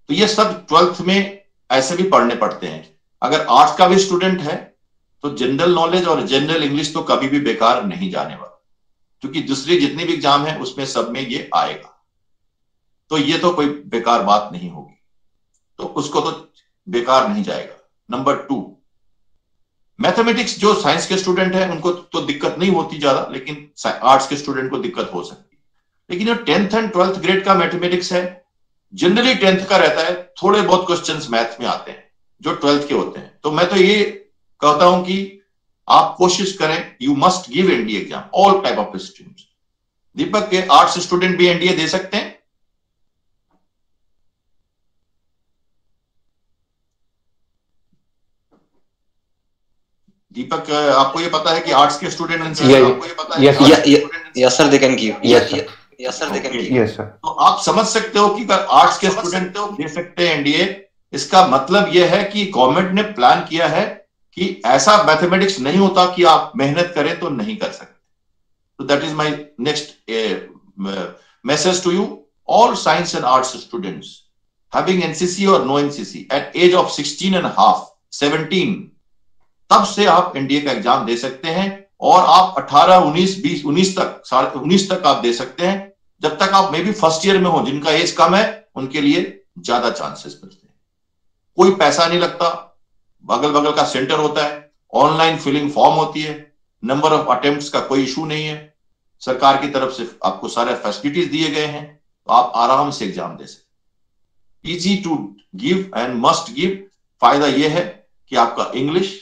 तो ये सब 12th में ऐसे भी पढ़ने पड़ते हैं. अगर आर्ट्स का भी स्टूडेंट है तो जनरल नॉलेज और जनरल इंग्लिश तो कभी भी बेकार नहीं जाने वाला, क्योंकि दूसरी जितनी भी एग्जाम है उसमें सब में ये आएगा, तो ये तो कोई बेकार बात नहीं होगी, तो उसको तो बेकार नहीं जाएगा. नंबर 2, मैथमेटिक्स, जो साइंस के स्टूडेंट हैं उनको तो दिक्कत नहीं होती ज्यादा, लेकिन आर्ट्स के स्टूडेंट को दिक्कत हो सकती है. लेकिन जो 10th एंड 12th ग्रेड का मैथमेटिक्स है, जनरली 10th का रहता है, थोड़े बहुत क्वेश्चंस मैथ में आते हैं जो 12th के होते हैं. तो मैं तो ये कहता हूं कि आप कोशिश करें, you must give NDA exam, all type of streams. Deepak के आर्ट्स स्टूडेंट भी एनडीए दे सकते हैं? दीपक, आपको ये पता है कि आर्ट्स के स्टूडेंट, आपको ये पता है? Yes sir, they can give. Yes sir, they can give. Yes sir. तो आप समझ सकते हो कि अगर आर्ट्स के स्टूडेंट दे सकते हैं एनडीए, इसका मतलब यह है कि गवर्नमेंट ने प्लान किया है कि ऐसा मैथमेटिक्स नहीं होता कि आप मेहनत करें तो नहीं कर सकते. तो that is my next message to you, all science and arts students having NCC और no NCC at age of 16 and half, 17, तब से आप एनडीए का एग्जाम दे सकते हैं, और आप 18, 19, 20, 19 तक, 19 तक आप दे सकते हैं, जब तक आप मे बी फर्स्ट ईयर में हो. जिनका एज कम है उनके लिए ज्यादा चांसेस मिलते हैं. कोई पैसा नहीं लगता, बगल बगल का सेंटर होता है, ऑनलाइन फिलिंग फॉर्म होती है, नंबर ऑफ अटेम्प्ट्स का कोई इशू नहीं है, सरकार की तरफ से आपको सारे फैसिलिटीज दिए गए हैं, तो आप आराम से एग्जाम दे सकते. Easy to give and must give. फायदा यह है कि आपका इंग्लिश,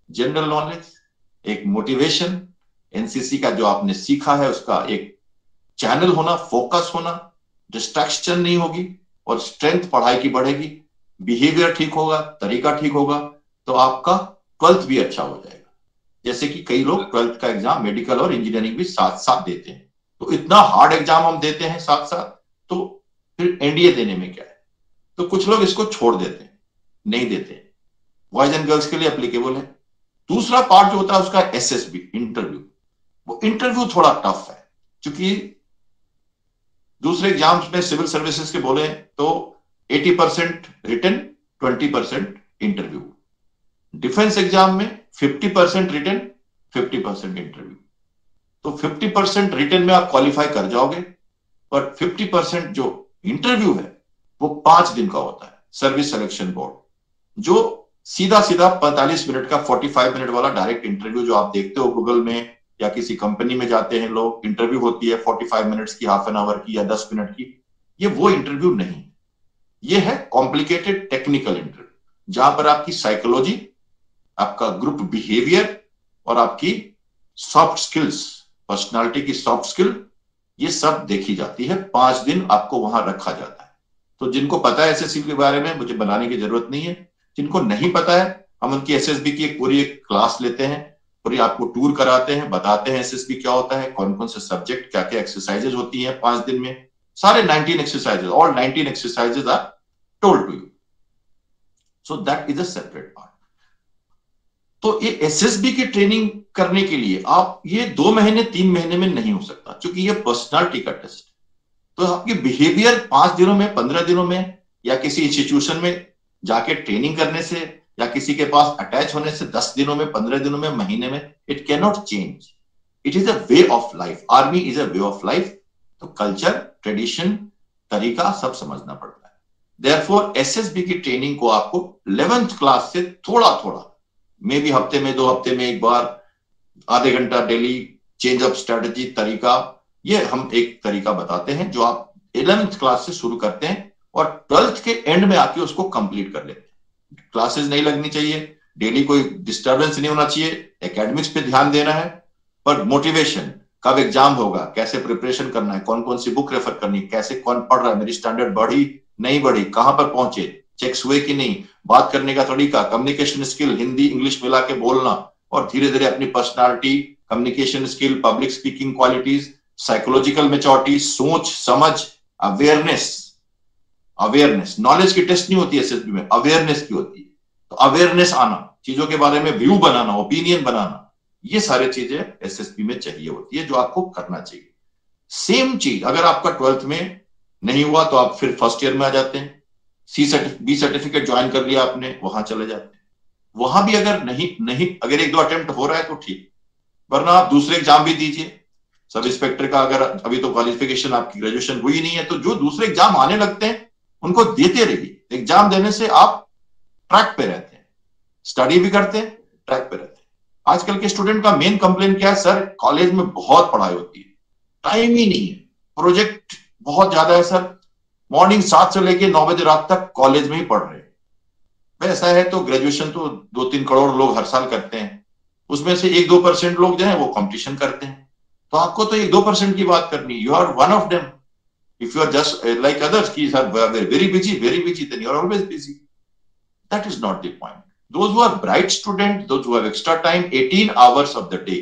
जनरल नॉलेज, एक मोटिवेशन, एनसीसी का जो आपने सीखा है उसका एक चैनल होना, फोकस होना, डिस्ट्रैक्शन नहीं होगी, और स्ट्रेंथ पढ़ाई की बढ़ेगी, बिहेवियर ठीक होगा, तरीका ठीक होगा, तो आपका 12th भी अच्छा हो जाएगा. जैसे कि कई लोग 12th का एग्जाम मेडिकल और इंजीनियरिंग भी साथ साथ देते हैं, तो इतना हार्ड एग्जाम हम देते हैं साथ साथ, तो फिर एनडीए देने में क्या है? तो कुछ लोग इसको छोड़ देते हैं, नहीं देते हैं. बॉयज एंड गर्ल्स के लिए एप्लीकेबल है। दूसरा पार्ट जो होता है उसका एसएसबी इंटरव्यू, वो इंटरव्यू थोड़ा टफ है, क्योंकि दूसरे एग्जाम्स में सिविल सर्विसेज के बोले तो 80% रिटन, 20% इंटरव्यू। डिफेंस एग्जाम में 50% रिटन, 50% इंटरव्यू। तो 50% रिटन में आप क्वालिफाई कर जाओगे, पर 50% जो इंटरव्यू है वो 5 दिन का होता है। सर्विस सिलेक्शन बोर्ड जो सीधा 45 मिनट का 45 मिनट वाला डायरेक्ट इंटरव्यू जो आप देखते हो गूगल में या किसी कंपनी में जाते हैं लोग, इंटरव्यू होती है 45 मिनट्स की, हाफ एन आवर की या 10 मिनट की, ये वो इंटरव्यू नहीं, ये है कॉम्प्लिकेटेड टेक्निकल इंटरव्यू, जहां पर आपकी साइकोलॉजी, आपका ग्रुप बिहेवियर और आपकी सॉफ्ट स्किल्स, पर्सनालिटी की सॉफ्ट स्किल, ये सब देखी जाती है। 5 दिन आपको वहां रखा जाता है। तो जिनको पता है एसएसबी के बारे में, मुझे बनाने की जरूरत नहीं है। जिनको नहीं पता है, हम उनकी एसएसबी की पूरी एक क्लास लेते हैं, पूरी आपको टूर कराते हैं, बताते हैं एसएसबी क्या होता है, कौन कौन से सब्जेक्ट, क्या क्या एक्सरसाइजेज होती हैं 5 दिन में। सारे 19 exercises, all 19 exercises are told to you, so that is a separate part. तो ये एसएसबी की ट्रेनिंग करने के लिए आप ये 2 महीने 3 महीने में नहीं हो सकता, क्योंकि ये पर्सनालिटी का टेस्ट। तो आपकी बिहेवियर 5 दिनों में, 15 दिनों में या किसी इंस्टीट्यूशन में जाके ट्रेनिंग करने से या किसी के पास अटैच होने से 10 दिनों में, 15 दिनों में, महीने में, it can not change. It is a way of life. Army is a way of life. तो कल्चर, ट्रेडिशन, तरीका सब समझना पड़ता है। देयरफॉर एसएसबी की ट्रेनिंग को आपको 11th क्लास से थोड़ा थोड़ा, मे बी हफ्ते में, 2 हफ्ते में एक बार, आधे घंटा डेली, चेंज ऑफ स्ट्रेटजी, तरीका, ये हम एक तरीका बताते हैं जो आप 11th क्लास से शुरू करते हैं और 12th के एंड में आके उसको कंप्लीट कर लेते हैं। क्लासेस नहीं लगनी चाहिए, डेली कोई डिस्टर्बेंस नहीं होना चाहिए, एकेडमिक्स पे ध्यान देना है, पर मोटिवेशन, कब एग्जाम होगा, कैसे प्रिपरेशन करना है, कौन कौन सी बुक रेफर करनी है, कैसे कौन पढ़ रहा है, मेरी स्टैंडर्ड बढ़ी नहीं बढ़ी, कहां पर पहुंचे, चेक्स हुए कि नहीं, बात करने का तरीका, कम्युनिकेशन स्किल, हिंदी इंग्लिश मिला के बोलना, और धीरे धीरे अपनी personality, communication skill, public speaking qualities, psychological maturity, सोच समझ, अवेयरनेस। नॉलेज की टेस्ट नहीं होती है एसएसबी में, अवेयरनेस की होती है। तो अवेयरनेस आना, चीजों के बारे में व्यू बनाना, ओपिनियन बनाना, ये सारी चीजें एसएसबी में चाहिए होती है, जो आपको करना चाहिए। सेम चीज अगर आपका 12th में नहीं हुआ तो आप फिर फर्स्ट ईयर में आ जाते हैं, बी सर्टिफिकेट ज्वाइन कर लिया आपने, वहां चले जाते हैं। वहां भी अगर नहीं अगर 1-2 अटेम्प्ट हो रहा है तो ठीक, वरना आप दूसरे एग्जाम भी दीजिए। सब इंस्पेक्टर का अगर अभी तो क्वालिफिकेशन आपकी ग्रेजुएशन हुई नहीं है, तो जो दूसरे एग्जाम आने लगते हैं उनको देते रहिए। एग्जाम देने से आप ट्रैक पे रहते हैं, स्टडी भी करते हैं, ट्रैक पे रहते हैं। आजकल के स्टूडेंट का मेन कंप्लेन क्या है, सर कॉलेज में बहुत पढ़ाई होती है, टाइम ही नहीं है, प्रोजेक्ट बहुत ज्यादा है सर, मॉर्निंग 7 से लेके 9 बजे रात तक कॉलेज में ही पढ़ रहे हैं। ऐसा है तो ग्रेजुएशन तो 2-3 करोड़ लोग हर साल करते हैं, उसमें से 1-2% लोग जो है वो कंपटीशन करते हैं। तो आपको तो 1-2% की बात करनी, you are one of them. If you are just like others, ki are very busy, then you are always busy. That is not the point. Those who are bright students, those who have extra time, 18 hours of the day,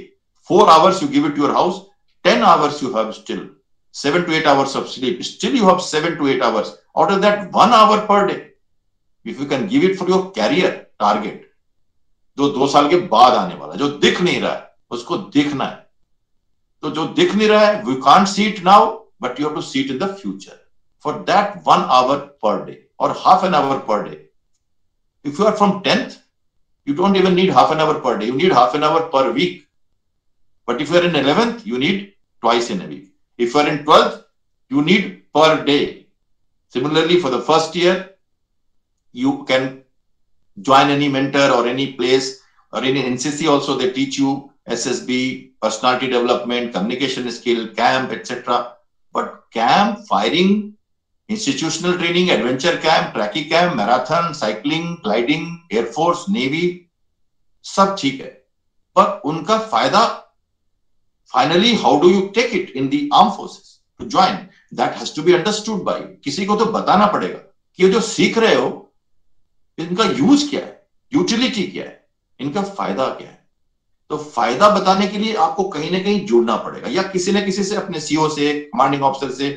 4 hours you give it to your house, 10 hours you have still, 7 to 8 hours of sleep, still you have 7 to 8 hours. Out of that, 1 hour per day, if you can give it for your career target, जो 2 साल के बाद आने वाला, जो दिख नहीं रहा है, उसको दिखना है। तो जो दिख नहीं रहा है, we can't see it now, but you have to see it in the future. For that, 1 hour per day or half an hour per day. If you are from 10th, you don't even need half an hour per day. You need half an hour per week. But if you are in 11th, you need twice in a week. If you are in 12th, you need per day. Similarly, for the first year, you can join any mentor or any place or in NCC also they teach you SSB, personality development, communication skill, camp, etc. But camp, firing, institutional training, adventure camp, tracking camp, marathon, cycling, gliding, Air Force, Navy, सब ठीक है, पर उनका फायदा finally how do you take it in the arm forces to join, that has to be understood by, किसी को तो बताना पड़ेगा कि ये जो सीख रहे हो इनका यूज क्या है, यूटिलिटी क्या है, इनका फायदा क्या है। तो फायदा बताने के लिए आपको कहीं ना कहीं जुड़ना पड़ेगा, या किसी न किसी से, अपने सीओ से, कमांडिंग ऑफिसर से,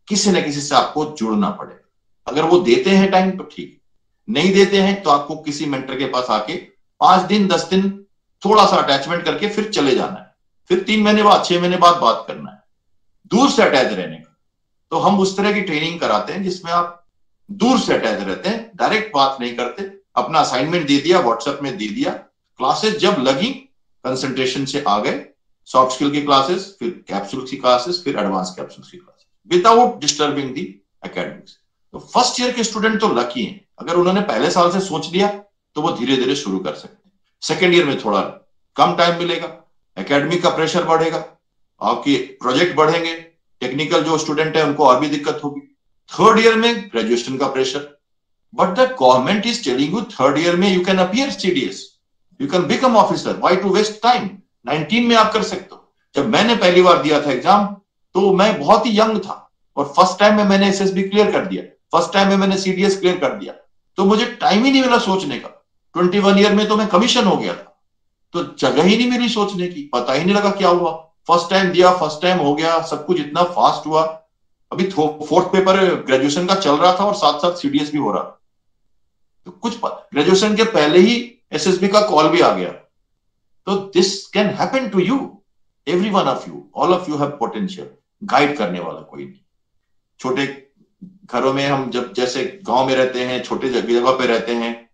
किसी न किसी से आपको जुड़ना पड़ेगा। अगर वो देते हैं टाइम तो ठीक, नहीं देते हैं तो आपको किसी मेंटर के पास आके 5 दिन 10 दिन थोड़ा सा अटैचमेंट करके फिर चले जाना है, फिर 3 महीने बाद 6 महीने बाद बात करना है, दूर से अटैच रहने का। तो हम उस तरह की ट्रेनिंग कराते हैं जिसमें आप दूर से अटैच रहते हैं, डायरेक्ट बात नहीं करते, अपना असाइनमेंट दे दिया, व्हाट्सएप में दे दिया, क्लासेस जब लगी कंसंट्रेशन से आ गए, सॉफ्ट स्किल की क्लासेस, फिर कैप्सूल की क्लासेस, फिर एडवांस कैप्सूल की क्लासेस, विदाउट डिस्टर्बिंग दी एकेडमिक्स। तो फर्स्ट ईयर के स्टूडेंट तो लकी हैं, अगर उन्होंने पहले साल से सोच लिया तो वो धीरे धीरे शुरू कर सकते हैं। सेकेंड ईयर में थोड़ा कम टाइम मिलेगा, एकेडमिक का प्रेशर बढ़ेगा, आपके प्रोजेक्ट बढ़ेंगे, टेक्निकल जो स्टूडेंट है उनको और भी दिक्कत होगी। थर्ड ईयर में ग्रेजुएशन का pressure, but the government is telling you third year में you can appear CDS, you can become officer, why to waste time, 19 में आप कर सकते हो। जब मैंने पहली बार दिया था एग्जाम तो मैं बहुत ही यंग था और फर्स्ट टाइम में मैंने एसएसबी क्लियर कर दिया, फर्स्ट टाइम में मैंने सीडीएस क्लियर कर दिया, तो मुझे टाइम ही नहीं मिला सोचने का। 21 ईयर में तो मैं कमीशन हो गया था, तो जगह ही नहीं मिली सोचने की, पता ही नहीं लगा क्या हुआ। फर्स्ट टाइम दिया, फर्स्ट टाइम हो गया, सब कुछ इतना फास्ट हुआ। अभी फोर्थ पेपर ग्रेजुएशन का चल रहा था और साथ साथ सीडीएस भी हो रहा था, तो कुछ ग्रेजुएशन के पहले ही एसएसबी का कॉल भी आ गया। तो this can happen to you, every one of you, all of you have potential. Guide करने वाला कोई नहीं। छोटे घरों में हम जब जैसे गांव में रहते हैं, छोटे जगह पे रहते हैं,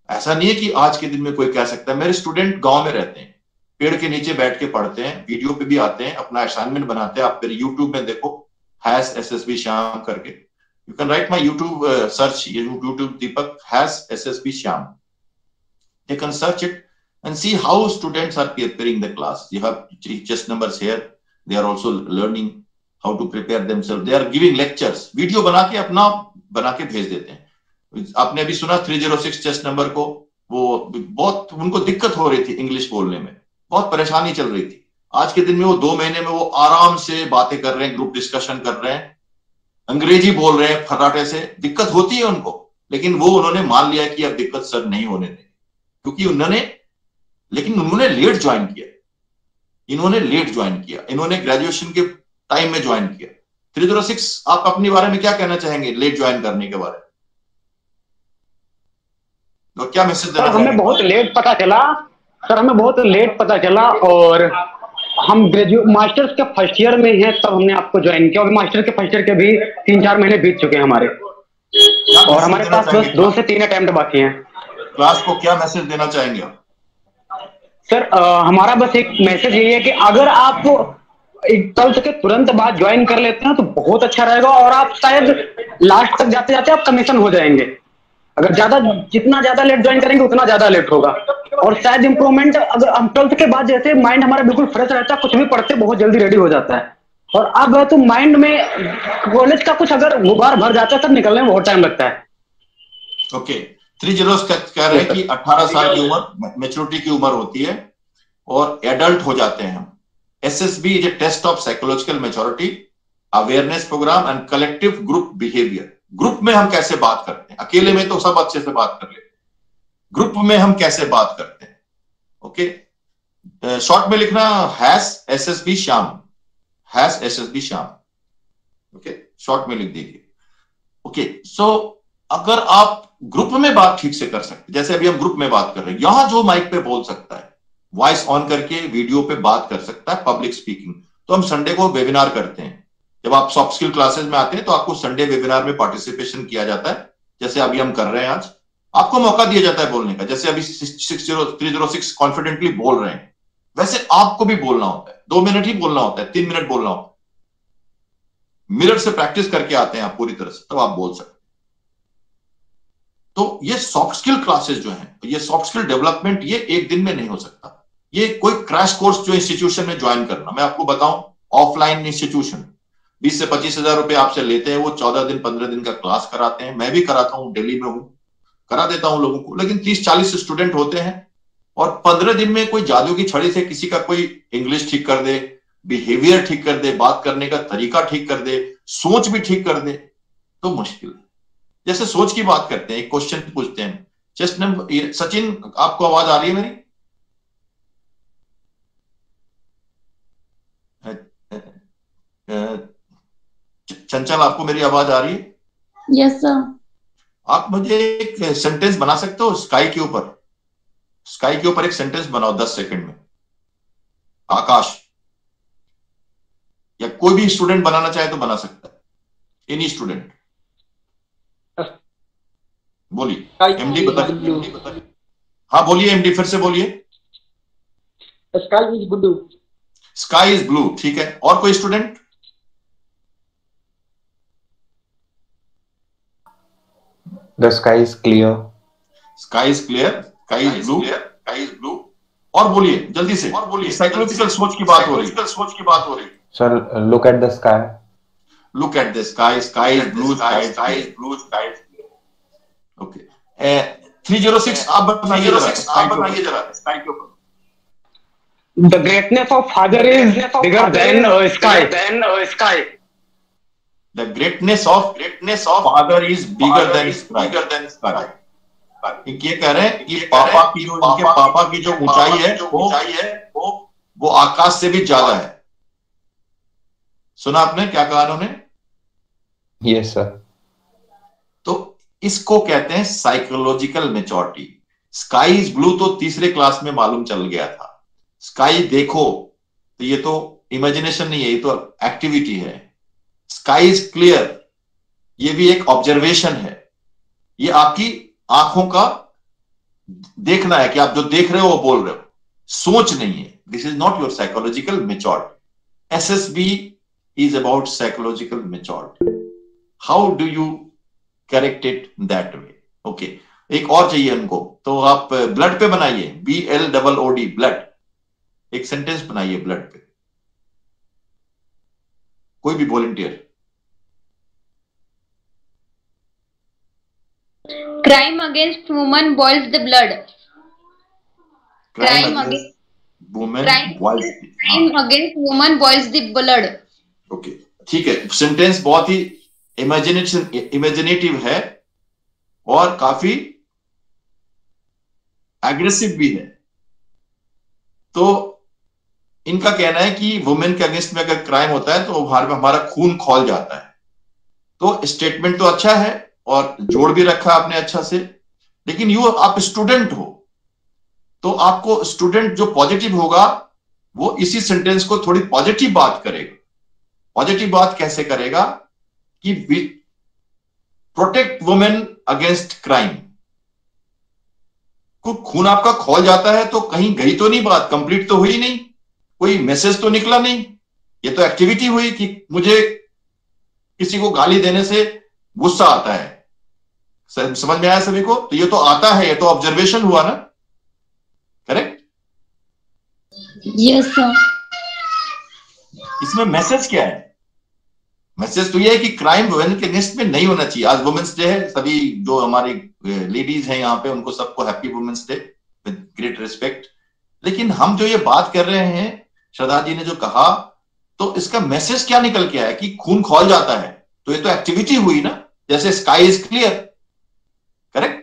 ऐसा नहीं है कि आज के दिन में कोई कह सकता है। मेरे स्टूडेंट गांव में रहते हैं, पेड़ के नीचे बैठ के पढ़ते हैं, वीडियो पे भी आते हैं, अपना असाइनमेंट बनाते हैं। आप मेरे यूट्यूब में देखो, हैश एसएसबी श्याम करके, you can right my YouTube search, YouTube Deepak hash SSB Shyam, they can search it and see how students are preparing the class. You have just numbers here, they are also learning how to prepare themselves, they are giving lectures, video बना के अपना बना के भेज देते हैं। आपने अभी सुना 306 चेस्ट नंबर को, वो बहुत उनको दिक्कत हो रही थी इंग्लिश बोलने में, बहुत परेशानी चल रही थी। आज के दिन में वो 2 महीने में वो आराम से बातें कर रहे हैं, ग्रुप डिस्कशन कर रहे हैं, अंग्रेजी बोल रहे हैं फर्राटे से। दिक्कत होती है उनको, लेकिन वो उन्होंने मान लिया कि अब दिक्कत सर नहीं होने देंगे, क्योंकि उन्होंने लेट ज्वाइन किया, इन्होंने लेट ज्वाइन किया, इन्होंने ग्रेजुएशन के टाइम में ज्वाइन किया। 306 आप अपने बारे में क्या कहना चाहेंगे लेट ज्वाइन करने के बारे में, तो क्या मैसेज देना चाहेंगे? हमें बहुत लेट पता चला सर, हमें बहुत लेट पता चला, और हम मास्टर्स के फर्स्ट ईयर में हैं तब हमने आपको ज्वाइन किया, और मास्टर के फर्स्ट ईयर के भी 3-4 महीने बीत चुके हैं हमारे, और हमारे पास बस 2 से 3 अटेम्प्ट बाकी हैं। क्लास को क्या मैसेज देना चाहेंगे आप? सर हमारा बस एक मैसेज यही है कि अगर आप 12th के तुरंत बाद ज्वाइन कर लेते हैं तो बहुत अच्छा रहेगा, और आप शायद लास्ट तक जाते जाते आप कमीशन हो जाएंगे। अगर जितना ज्यादा लेट ज्वाइन करेंगे उतना ज्यादा लेट होगा, और शायद इंप्रूवमेंट, अगर हम 12th के बाद जैसे माइंड हमारा बिल्कुल फ्रेश रहता है, कुछ भी पढ़ते बहुत जल्दी रेडी हो जाता है, और अब तो माइंड में कॉलेज का कुछ अगर गुबार भर जाता है तब निकलने में बहुत टाइम लगता है। ओके, 30 कह रहे हैं कि 18 साल की उम्र मैच्योरिटी की उम्र होती है और एडल्ट हो जाते हैं हम। SSB is a test of psychological maturity, awareness programme and collective group behaviour. Group में हम कैसे बात करते हैं, अकेले में तो सब अच्छे से बात कर लेते हैं, ग्रुप में हम कैसे बात करते हैं। ओके, शॉर्ट में लिखना hash SSB Shyam, hash SSB Shyam, okay, short में लिख दीजिए। ओके, सो अगर आप ग्रुप में बात ठीक से कर सकते, जैसे अभी हम ग्रुप में बात कर रहे हैं, यहां जो माइक पे बोल सकता है, वॉइस ऑन करके वीडियो पे बात कर सकता है, पब्लिक स्पीकिंग, तो हम संडे को वेबिनार करते हैं। जब आप सॉफ्ट स्किल क्लासेस में आते हैं तो आपको संडे वेबिनार में पार्टिसिपेशन किया जाता है, जैसे अभी हम कर रहे हैं आज, आपको मौका दिया जाता है बोलने का। जैसे अभी 306 कॉन्फिडेंटली बोल रहे हैं, वैसे आपको भी बोलना होता है, 2 मिनट ही बोलना होता है, 3 मिनट बोलना होता है। मिरर से प्रैक्टिस करके आते हैं आप पूरी तरह से, तब आप बोल सकते हैं। तो ये सॉफ्ट स्किल क्लासेस जो हैं, ये सॉफ्ट स्किल डेवलपमेंट, ये एक दिन में नहीं हो सकता। ये कोई क्रैश कोर्स जो इंस्टीट्यूशन में ज्वाइन करना, मैं आपको बताऊं, ऑफलाइन इंस्टीट्यूशन 20 से 25 हजार रुपए आपसे लेते हैं, वो 14 दिन 15 दिन का क्लास कराते हैं। मैं भी कराता हूं, दिल्ली में हूं, करा देता हूं लोगों को, लेकिन 30-40 स्टूडेंट होते हैं और 15 दिन में कोई जादू की छड़ी से किसी का कोई इंग्लिश ठीक कर दे, बिहेवियर ठीक कर दे, बात करने का तरीका ठीक कर दे, सोच भी ठीक कर दे, तो मुश्किल है। जैसे सोच की बात करते हैं, एक क्वेश्चन पूछते हैं, चेस्ट नंबर, सचिन आपको आवाज आ रही है मेरी? चंचल आपको मेरी आवाज आ रही है? Yes sir. आप मुझे एक सेंटेंस बना सकते हो स्काई के ऊपर? स्काई के ऊपर एक सेंटेंस बनाओ 10 सेकंड में। आकाश, या कोई भी स्टूडेंट बनाना चाहे तो बना सकता है, एनी स्टूडेंट। बोलिए एमडी, बताइए। हाँ बोलिए एमडी, फिर से बोलिए। Sky is blue. Sky is blue, ठीक है। और कोई student? The sky is clear. Sky is clear, sky is blue, sky is blue. और बोलिए जल्दी से, और बोलिए। साइकोलॉजिकल सोच की बात हो रही। Sir, look at the sky. Look at the sky. Sky is blue. Sky is blue. Sky is blue. Okay. 306 आप बताइए जरा स्काई के ऊपर। The greatness of father is bigger than sky. The greatness of father is bigger than sky. ये कह रहे हैं कि पापा की जो ऊंचाई है वो आकाश से भी ज्यादा है। सुना आपने क्या कहा उन्होंने? Yes, sir. तो इसको कहते हैं psychological maturity. Sky is blue तो तीसरे क्लास में मालूम चल गया था। स्काई देखो तो ये तो इमेजिनेशन नहीं है, ये तो एक्टिविटी है। स्काई इज क्लियर, ये भी एक ऑब्जर्वेशन है। ये आपकी आंखों का देखना है कि आप जो देख रहे हो वो बोल रहे हो, सोच नहीं है। This is not your psychological maturity. SSB is about psychological maturity. How do you correct it that way? Okay. एक और चाहिए उनको, तो आप ब्लड पे बनाइए, BLOOD, ब्लड। एक सेंटेंस बनाइए ब्लड पे, कोई भी volunteer. Crime against women boils the blood. Crime against women boils the blood. Okay, ठीक है। सेंटेंस बहुत ही इमेजिनेटिव है और काफी एग्रेसिव भी है। तो इनका कहना है कि वुमेन के अगेंस्ट में अगर क्राइम होता है तो हमारा खून खौल जाता है। तो स्टेटमेंट तो अच्छा है और जोड़ भी रखा आपने अच्छा से, लेकिन आप स्टूडेंट हो तो आपको स्टूडेंट जो पॉजिटिव होगा वो इसी सेंटेंस को थोड़ी पॉजिटिव बात करेगा। पॉजिटिव बात कैसे करेगा कि प्रोटेक्ट वुमेन अगेंस्ट क्राइम। खून आपका खौल जाता है तो कहीं गई तो नहीं बात, कंप्लीट तो हुई नहीं, कोई मैसेज तो निकला नहीं, ये तो एक्टिविटी हुई कि मुझे किसी को गाली देने से गुस्सा आता है। समझ में आया सभी को? तो ये तो आता है, ये तो ऑब्जर्वेशन हुआ ना, करेक्ट? Yes sir. इसमें मैसेज क्या है? मैसेज तो ये है कि क्राइम वुमेन के अगेंस्ट में नहीं होना चाहिए। आज वुमेन्स डे है, सभी जो हमारी लेडीज हैं यहाँ पे उनको सबको happy women's day with great respect. लेकिन हम जो ये बात कर रहे हैं, श्रद्धा जी ने जो कहा, तो इसका मैसेज क्या निकल के आया कि खून खौल जाता है, तो ये तो एक्टिविटी हुई ना, जैसे स्काई इज क्लियर, करेक्ट?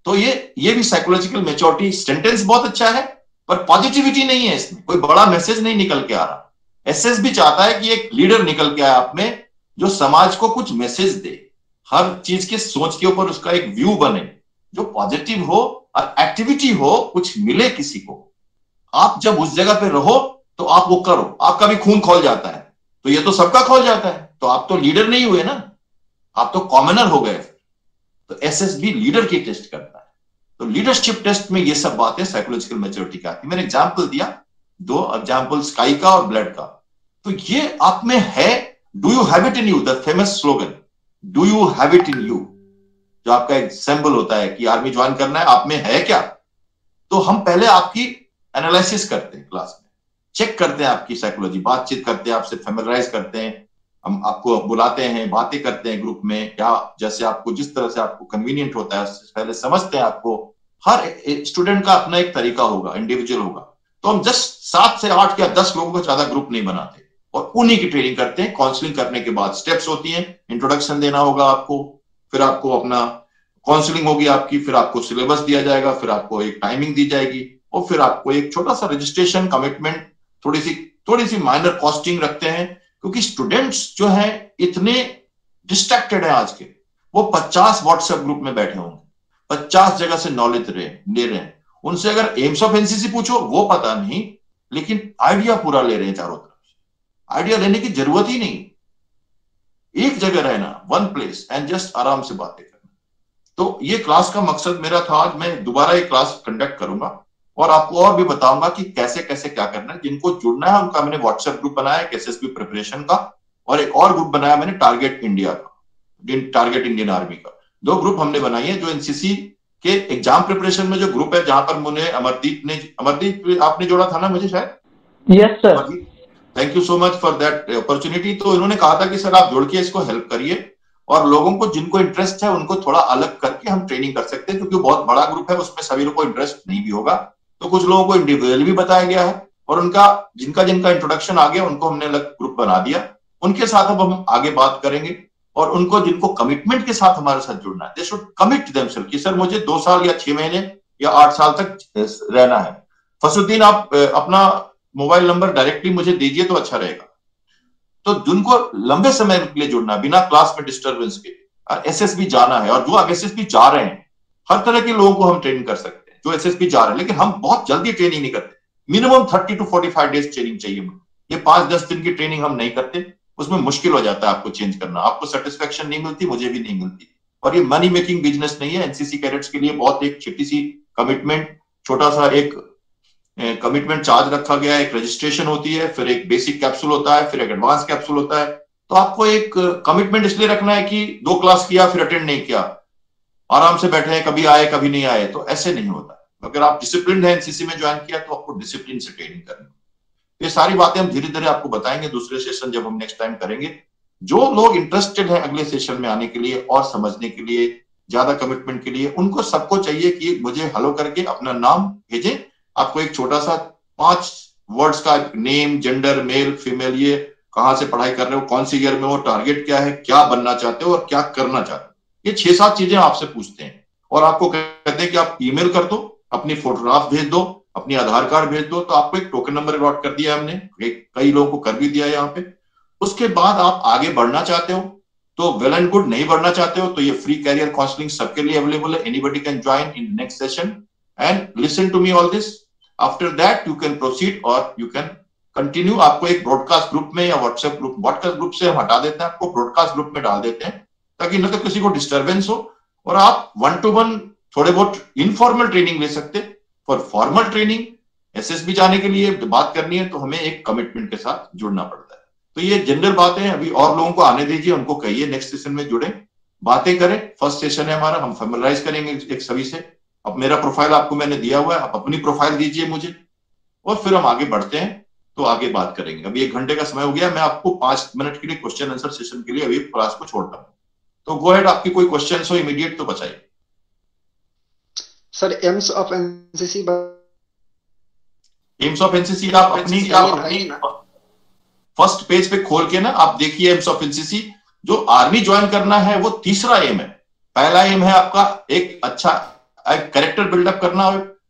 तो ये भी साइकोलॉजिकल मैच्योरिटी। सेंटेंस बहुत अच्छा है पर पॉजिटिविटी नहीं है, इसमें कोई बड़ा मैसेज नहीं निकल के आ रहा। एसएस भी चाहता है कि एक लीडर निकल के आए आप में जो समाज को कुछ मैसेज दे, हर चीज के सोच के ऊपर उसका एक व्यू बने जो पॉजिटिव हो और एक्टिविटी हो, कुछ मिले किसी को। आप जब उस जगह पे रहो तो आप वो करो। आपका भी खून खौल जाता है तो ये तो सबका खौल जाता है, तो आप तो लीडर नहीं हुए ना, आप तो कॉमनर हो गए। तो एसएस भी लीडर की टेस्ट करता है। तो लीडरशिप टेस्ट में ये सब बातें साइकोलॉजिकल मैच्योरिटी का आती है। मैंने एग्जाम्पल दिया, 2 एग्जाम्पल स्काई का और ब्लड का। तो ये आप में है। Do you have it in you, the famous slogan, do you have it in you, जो आपका एक सिंबल होता है कि आर्मी ज्वाइन करना है, आप में है क्या? तो हम पहले आपकी एनालिसिस करते हैं, क्लास में चेक करते हैं आपकी साइकोलॉजी, बातचीत करते हैं आपसे, फेमिलराइज करते हैं, हम आपको बुलाते हैं, बातें करते हैं ग्रुप में, या जैसे आपको जिस तरह से आपको कन्वीनियंट होता है उससे पहले समझते हैं आपको। हर स्टूडेंट का अपना एक तरीका होगा, इंडिविजुअल होगा। तो हम जस्ट 7 से 8 या 10 लोगों का ज्यादा ग्रुप नहीं बनाते और उन्हीं की ट्रेनिंग करते हैं। काउंसलिंग करने के बाद स्टेप्स होती हैं, इंट्रोडक्शन देना होगा आपको, फिर आपको अपना काउंसलिंग होगी आपकी, फिर आपको सिलेबस दिया जाएगा, फिर आपको एक टाइमिंग दी जाएगी और फिर आपको एक छोटा सा रजिस्ट्रेशन, कमिटमेंट, थोड़ी सी माइनर कॉस्टिंग रखते हैं, क्योंकि स्टूडेंट्स जो हैं इतने डिस्ट्रैक्टेड हैं आज के। वो 50 व्हाट्सएप ग्रुप में बैठे होंगे, 50 जगह से नॉलेज ले रहे हैं। उनसे अगर एम्स ऑफ एनसीसी पूछो वो पता नहीं, लेकिन आइडिया पूरा ले रहे हैं चारों तरफ से। आइडिया लेने की जरूरत ही नहीं, एक जगह रहना, वन प्लेस एंड जस्ट आराम से बातें करना। तो ये क्लास का मकसद मेरा था। आज मैं दोबारा ये क्लास कंडक्ट करूंगा और आपको और भी बताऊंगा कि कैसे कैसे क्या करना है। जिनको जुड़ना है उनका मैंने व्हाट्सएप ग्रुप बनाया है एसएसबी प्रिपरेशन का, और एक और ग्रुप बनाया मैंने टारगेट इंडिया का, टारगेट इंडियन आर्मी का। 2 ग्रुप हमने बनाई है। जो एनसीसी के एग्जाम प्रिपरेशन में जो ग्रुप है, जहां पर मुझे अमरदीप आपने जोड़ा था ना मुझे शायद। Yes sir. Thank you so much for that opportunity. तो इन्होंने कहा था कि सर आप जुड़ के इसको हेल्प करिए, और लोगों को जिनको इंटरेस्ट है उनको थोड़ा अलग करके हम ट्रेनिंग कर सकते हैं, क्योंकि बहुत बड़ा ग्रुप है, उसमें सभी लोगों को इंटरेस्ट नहीं भी होगा। तो कुछ लोगों को इंडिविजुअली भी बताया गया है, और उनका जिनका इंट्रोडक्शन आ गया उनको हमने अलग ग्रुप बना दिया। उनके साथ अब हम आगे बात करेंगे, और उनको जिनको कमिटमेंट के साथ हमारे साथ जुड़ना है, दे शुड कमिट देमसेल्फ कि सर मुझे 2 साल या 6 महीने या 8 साल तक रहना है। फसुद्दीन आप अपना मोबाइल नंबर डायरेक्टली मुझे दीजिए तो अच्छा रहेगा। तो जिनको लंबे समय के लिए जुड़ना है बिना क्लास में डिस्टर्बेंस के, एसएसबी जाना है, और जो अब एसएसबी जा रहे हैं, हर तरह के लोगों को हम ट्रेनिंग कर सकते हैं जो एसएसबी जा रहे हैं, लेकिन हम बहुत जल्दी ट्रेनिंग नहीं करते। मिनिमम 30 to 45 डेज ट्रेनिंग चाहिए। ये 5-10 दिन की ट्रेनिंग हम नहीं करते, उसमें मुश्किल हो जाता है आपको चेंज करना, आपको सेटिस्फेक्शन नहीं मिलती, मुझे भी नहीं मिलती। और ये मनी मेकिंग बिजनेस नहीं है। एनसीसी कैडेट्स के लिए बहुत एक छोटी सी कमिटमेंट, छोटा सा एक कमिटमेंट चार्ज रखा गया है। एक रजिस्ट्रेशन होती है, फिर एक बेसिक कैप्सूल होता है, फिर एक एडवांस कैप्सूल होता है। तो आपको एक कमिटमेंट इसलिए रखना है कि 2 क्लास किया फिर अटेंड नहीं किया, आराम से बैठे हैं, कभी आए कभी नहीं आए, तो ऐसे नहीं होता। अगर आप डिसिप्लिन है, एनसीसी में ज्वाइन किया, तो आपको डिसिप्लिन से ट्रेनिंग करनी। ये सारी बातें हम धीरे धीरे आपको बताएंगे दूसरे सेशन जब हम नेक्स्ट टाइम करेंगे। जो लोग इंटरेस्टेड है अगले सेशन में आने के लिए और समझने के लिए, ज्यादा कमिटमेंट के लिए, उनको सबको चाहिए कि मुझे हेलो करके अपना नाम भेजें। आपको एक छोटा सा 5 वर्ड्स का नेम, जेंडर, मेल, फीमेल, ये कहां से पढ़ाई कर रहे हो, कौन सी ईयर में हो, टारगेट क्या है, क्या बनना चाहते हो और क्या करना चाहते हो, ये 6-7 चीजें आपसे पूछते हैं। और आपको कहते हैं कि आप ईमेल कर दो, अपनी फोटोग्राफ भेज दो, अपनी आधार कार्ड भेज दो, तो आपको एक टोकन नंबर अलॉट कर दिया हमने, कई लोगों को कर भी दिया है यहाँ पे। उसके बाद आप आगे बढ़ना चाहते हो तो वेल एंड गुड, नहीं बढ़ना चाहते हो तो ये फ्री कैरियर काउंसलिंग सबके लिए अवेलेबल है। Anybody can join in next session and listen to me all this. After that you can proceed और यू कैन कंटिन्यू। आपको एक ब्रॉडकास्ट ग्रुप में या व्हाट्सएप ग्रुप, ब्रॉडकास्ट ग्रुप से हम हटा देते हैं, आपको ब्रॉडकास्ट ग्रुप में डाल देते हैं, ताकि न तो किसी को डिस्टर्बेंस हो और आप 1-to-1 थोड़े बहुत इनफॉर्मल ट्रेनिंग ले सकते। फॉर फॉर्मल ट्रेनिंग एसएसबी जाने के लिए बात करनी है तो हमें एक कमिटमेंट के साथ जुड़ना पड़ता है। तो ये जनरल बातें हैं। अभी और लोगों को आने दीजिए, उनको कहिए नेक्स्ट सेशन में जुड़े, बातें करें। फर्स्ट सेशन है हमारा, हम फैमिलाइज करेंगे एक सभी से। अब मेरा प्रोफाइल आपको मैंने दिया हुआ है, आप अपनी प्रोफाइल दीजिए मुझे, और फिर हम आगे बढ़ते हैं तो आगे बात करेंगे। अभी 1 घंटे का समय हो गया, मैं आपको 5 मिनट के लिए क्वेश्चन आंसर सेशन के लिए अभी क्लास को छोड़ता हूँ। तो गो हेड, आपकी कोई क्वेश्चन हो इमीडिएट तो बताइए। Sir AIIMS of NCC, AIIMS of NCC आप अपनी फर्स्ट पेज पे खोल के ना आप देखिए एम्स ऑफ एनसीसी। जो आर्मी ज्वाइन करना है वो तीसरा एम है। पहला एम है आपका एक अच्छा कैरेक्टर बिल्डअप करना,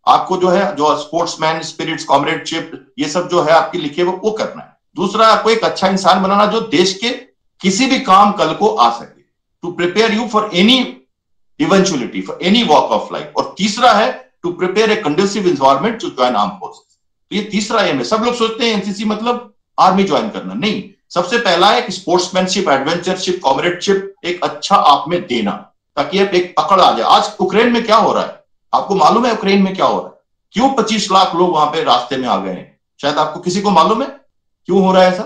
आपको जो है जो स्पोर्ट्समैन स्पिरिट्स, कॉमरेडशिप, ये सब जो है आपकी लिखे वो करना है। दूसरा आपको एक अच्छा इंसान बनाना जो देश के किसी भी काम कल को आ सके, to prepare you for any eventuality, for any walk of life. और तीसरा है to prepare a conducive environment to join arm forces. तो ये तीसरा एम है। सब लोग सोचते हैं एनसीसी मतलब आर्मी ज्वाइन करना, नहीं। सबसे पहला है स्पोर्ट्समैनशिप, एडवेंचरशिप, कॉमरेडशिप, एक अच्छा आप में देना, ताकि आप एक पकड़ आ जाए। आज यूक्रेन में क्या हो रहा है आपको मालूम है? यूक्रेन में क्या हो रहा है? क्यों 25 लाख लोग वहां पे रास्ते में आ गए हैं? शायद आपको किसी को मालूम है क्यों हो रहा है ऐसा?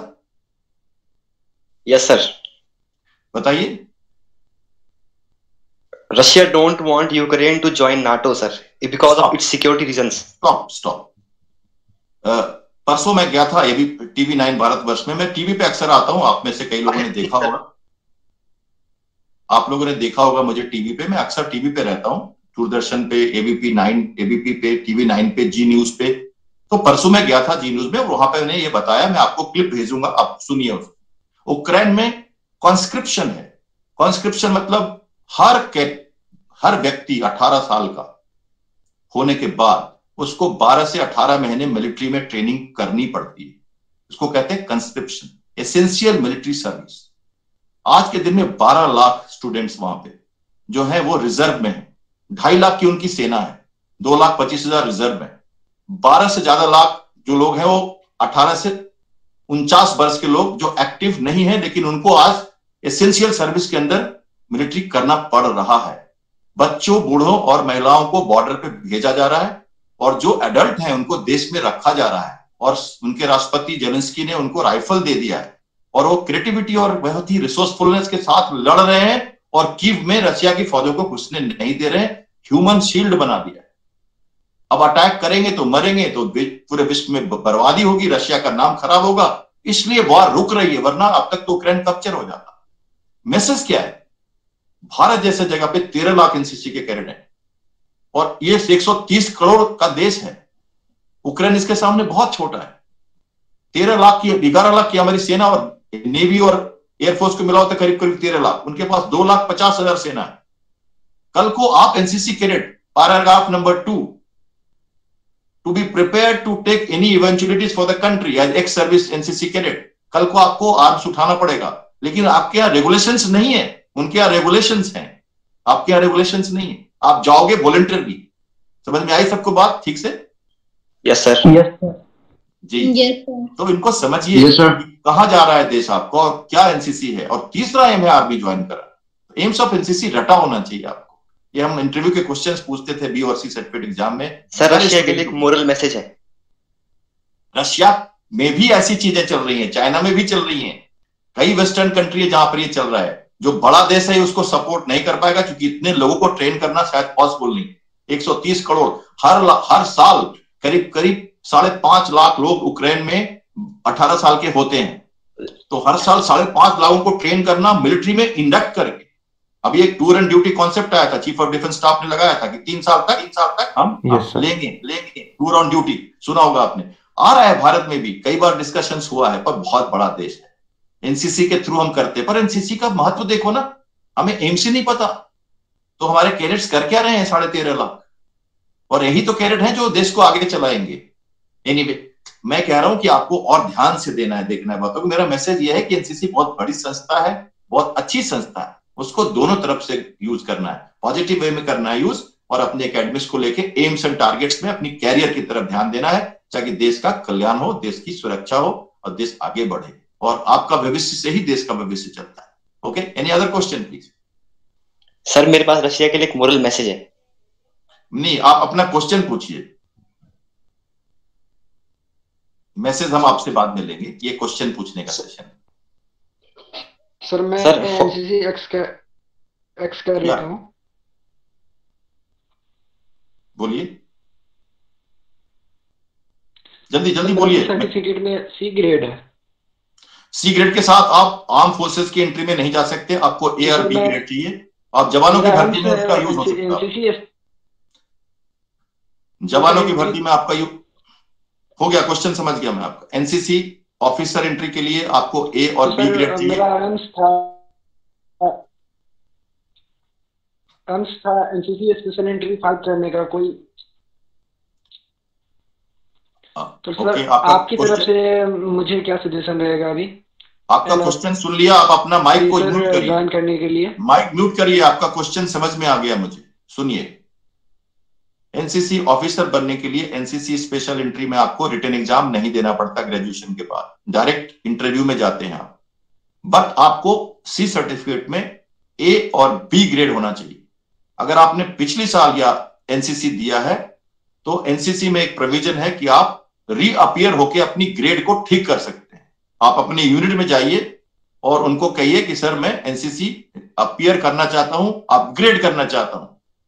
यस सर, बताइए। Russia don't want Ukraine to join NATO, sir, because of its security reasons. Stop. परसों मैं गया था, ये भी TV9 भारतवर्ष में। मैं टीवी पे अक्सर आता हूं, आप में से कई लोगों ने देखा होगा, आप लोगों ने देखा होगा मुझे टीवी पे। मैं अक्सर टीवी पे रहता हूं, दूरदर्शन पे, एबीपी पे, TV9 पे, जी न्यूज पे। तो परसों मैं गया था जी न्यूज में, वहां पे मैंने ये बताया, मैं आपको क्लिप भेजूंगा, आप सुनिए उसको। यूक्रेन में कॉन्स्क्रिप्शन है। कॉन्स्क्रिप्शन मतलब हर व्यक्ति 18 साल का होने के बाद उसको 12 से 18 महीने मिलिट्री में ट्रेनिंग करनी पड़ती है। उसको कहते हैं कंस्क्रिप्शन, एसेंशियल मिलिट्री सर्विस। आज के दिन में 12 लाख स्टूडेंट्स वहां पे जो है वो रिजर्व में है। 2.5 लाख की उनकी सेना है, 2,25,000 रिजर्व में, 12 से ज्यादा लाख जो लोग हैं वो 18 से 49 वर्ष के लोग जो एक्टिव नहीं है, लेकिन उनको आज एसेंशियल सर्विस के अंदर मिलिट्री करना पड़ रहा है। बच्चों, बूढ़ों और महिलाओं को बॉर्डर पे भेजा जा रहा है, और जो एडल्ट हैं उनको देश में रखा जा रहा है, और उनके राष्ट्रपति जेलेंस्की ने उनको राइफल दे दिया है, और वो क्रिएटिविटी और बहुत ही रिसोर्सफुलनेस के साथ लड़ रहे हैं, और कीव में रशिया की फौजों को घुसने नहीं दे रहे हैं, ह्यूमन शील्ड बना दिया है। अब अटैक करेंगे तो मरेंगे, तो पूरे विश्व में बर्बादी होगी, रशिया का नाम खराब होगा, इसलिए वॉर रुक रही है, वरना अब तक तो यूक्रेन कैप्चर हो जाता। मैसेज क्या है? भारत जैसे जगह पे 13 लाख एनसीसी के कैडेट हैं, और ये 130 करोड़ का देश है। यूक्रेन इसके सामने बहुत छोटा है। 13 लाख की, 11 लाख की हमारी सेना, और नेवी और एयरफोर्स को मिलाओ तो करीब करीब 13 लाख, उनके पास 2,50,000 सेना है। कल को आप NCC cadet, paragraph number 2, to be prepare to take any eventualities for the country as ex service NCC cadet, कल को आपको आर्म्स उठाना पड़ेगा, लेकिन आपके यहाँ रेगुलेशंस नहीं है, उनके यहाँ रेगुलेशंस हैं, आपके यहाँ रेगुलेशंस नहीं है। आप जाओगे वॉलंटियरली। समझ में आई सबको बात ठीक से? Yes sir. जी तो इनको समझिए कहाँ जा रहा है देश आपको, और क्या एनसीसी है, और तीसरा एम है आर्मी ज्वाइन करा। एम्स ऑफ एनसीसी रटा होना चाहिए आपको। ये हम इंटरव्यू के क्वेश्चंस पूछते थे बी और सी सर्टिफिकेट एग्जाम में। सर रशिया के लिए एक मोरल मैसेज है। रशिया में भी ऐसी चीजें चल रही हैं, चाइना में भी चल रही हैं, कई वेस्टर्न कंट्री है जहां पर ये चल रहा है। जो बड़ा देश है उसको सपोर्ट नहीं कर पाएगा, क्योंकि इतने लोगों को ट्रेन करना शायद पॉसिबल नहीं। 130 करोड़ हर साल करीब करीब 5.5 लाख लोग यूक्रेन में 18 साल के होते हैं, तो हर साल 5.5 लाखों को ट्रेन करना मिलिट्री में इंडक्ट करके। अभी एक टूर एंड ड्यूटी कॉन्सेप्ट आया था, चीफ ऑफ डिफेंस स्टाफ ने लगाया था कि 3 साल तक हम लेंगे टूर ऑन ड्यूटी, सुना होगा आपने। आ रहा है भारत में भी, कई बार डिस्कशंस हुआ है, पर बहुत बड़ा देश है, एनसीसी के थ्रू हम करते हैं। पर एनसीसी का महत्व देखो ना, हमें एम्स ही नहीं पता, तो हमारे कैडेट्स कर क्या रहे हैं 13.5 लाख, और यही तो कैडेट हैं जो देश को आगे चलाएंगे। एनीवे, मैं कह रहा हूं कि आपको और ध्यान से देना है, देखना है बातों को। मेरा मैसेज यह है कि एनसीसी बहुत बड़ी संस्था है, बहुत अच्छी संस्था है, उसको दोनों तरफ से यूज करना है, पॉजिटिव वे में करना है यूज, और अपने एकेडमिक्स को लेके एम्स एंड टारगेट्स में अपनी कैरियर की तरफ ध्यान देना है, ताकि देश का कल्याण हो, देश की सुरक्षा हो और देश आगे बढ़े, और आपका भविष्य से ही देश का भविष्य चलता है। Okay, any other question please? Sir मेरे पास रशिया के लिए एक मोरल मैसेज है। नहीं, आप अपना क्वेश्चन पूछिए, मैसेज हम आपसे बाद में लेंगे, ये क्वेश्चन पूछने का सेशन। सर मैं एनसीसी एक्स कर रहा हूं। बोलिए, जल्दी जल्दी बोलिए। सर्टिफिकेट में सी ग्रेड है। सी ग्रेड के साथ आप आर्म फोर्सेस की एंट्री में नहीं जा सकते, आपको ए और बी ग्रेड चाहिए। आप जवानों की भर्ती में उसका यूज हो सकता है, जवानों की भर्ती में आपका यूज हो गया। क्वेश्चन समझ गया मैं आपका। एनसीसी ऑफिसर एंट्री के लिए आपको ए और बी ग्रेड चाहिए। मेरा एम्स था एनसीसी स्पेशल एंट्री फाइल करने का कोई, तो सर आपकी तरफ से मुझे क्या सजेशन रहेगा? अभी आपका क्वेश्चन सुन लिया, आप अपना माइक को म्यूट करिए, ज्वाइन करने के लिए माइक म्यूट करिए। आपका क्वेश्चन समझ में आ गया मुझे, सुनिए। एनसीसी ऑफिसर बनने के लिए एनसीसी स्पेशल एंट्री में आपको रिटन एग्जाम नहीं देना पड़ता, ग्रेजुएशन के बाद डायरेक्ट इंटरव्यू में जाते हैं आप। बट आपको सी सर्टिफिकेट में ए और बी ग्रेड होना चाहिए। अगर आपने पिछले साल या एनसीसी दिया है तो एनसीसी में एक प्रोविजन है कि आप रीअपियर होके अपनी ग्रेड को ठीक कर सकते हैं। आप अपनी यूनिट में जाइए और उनको कहिए कि सर मैं एनसीसी अपीयर करना चाहता हूं, अपग्रेड करना चाहता हूं।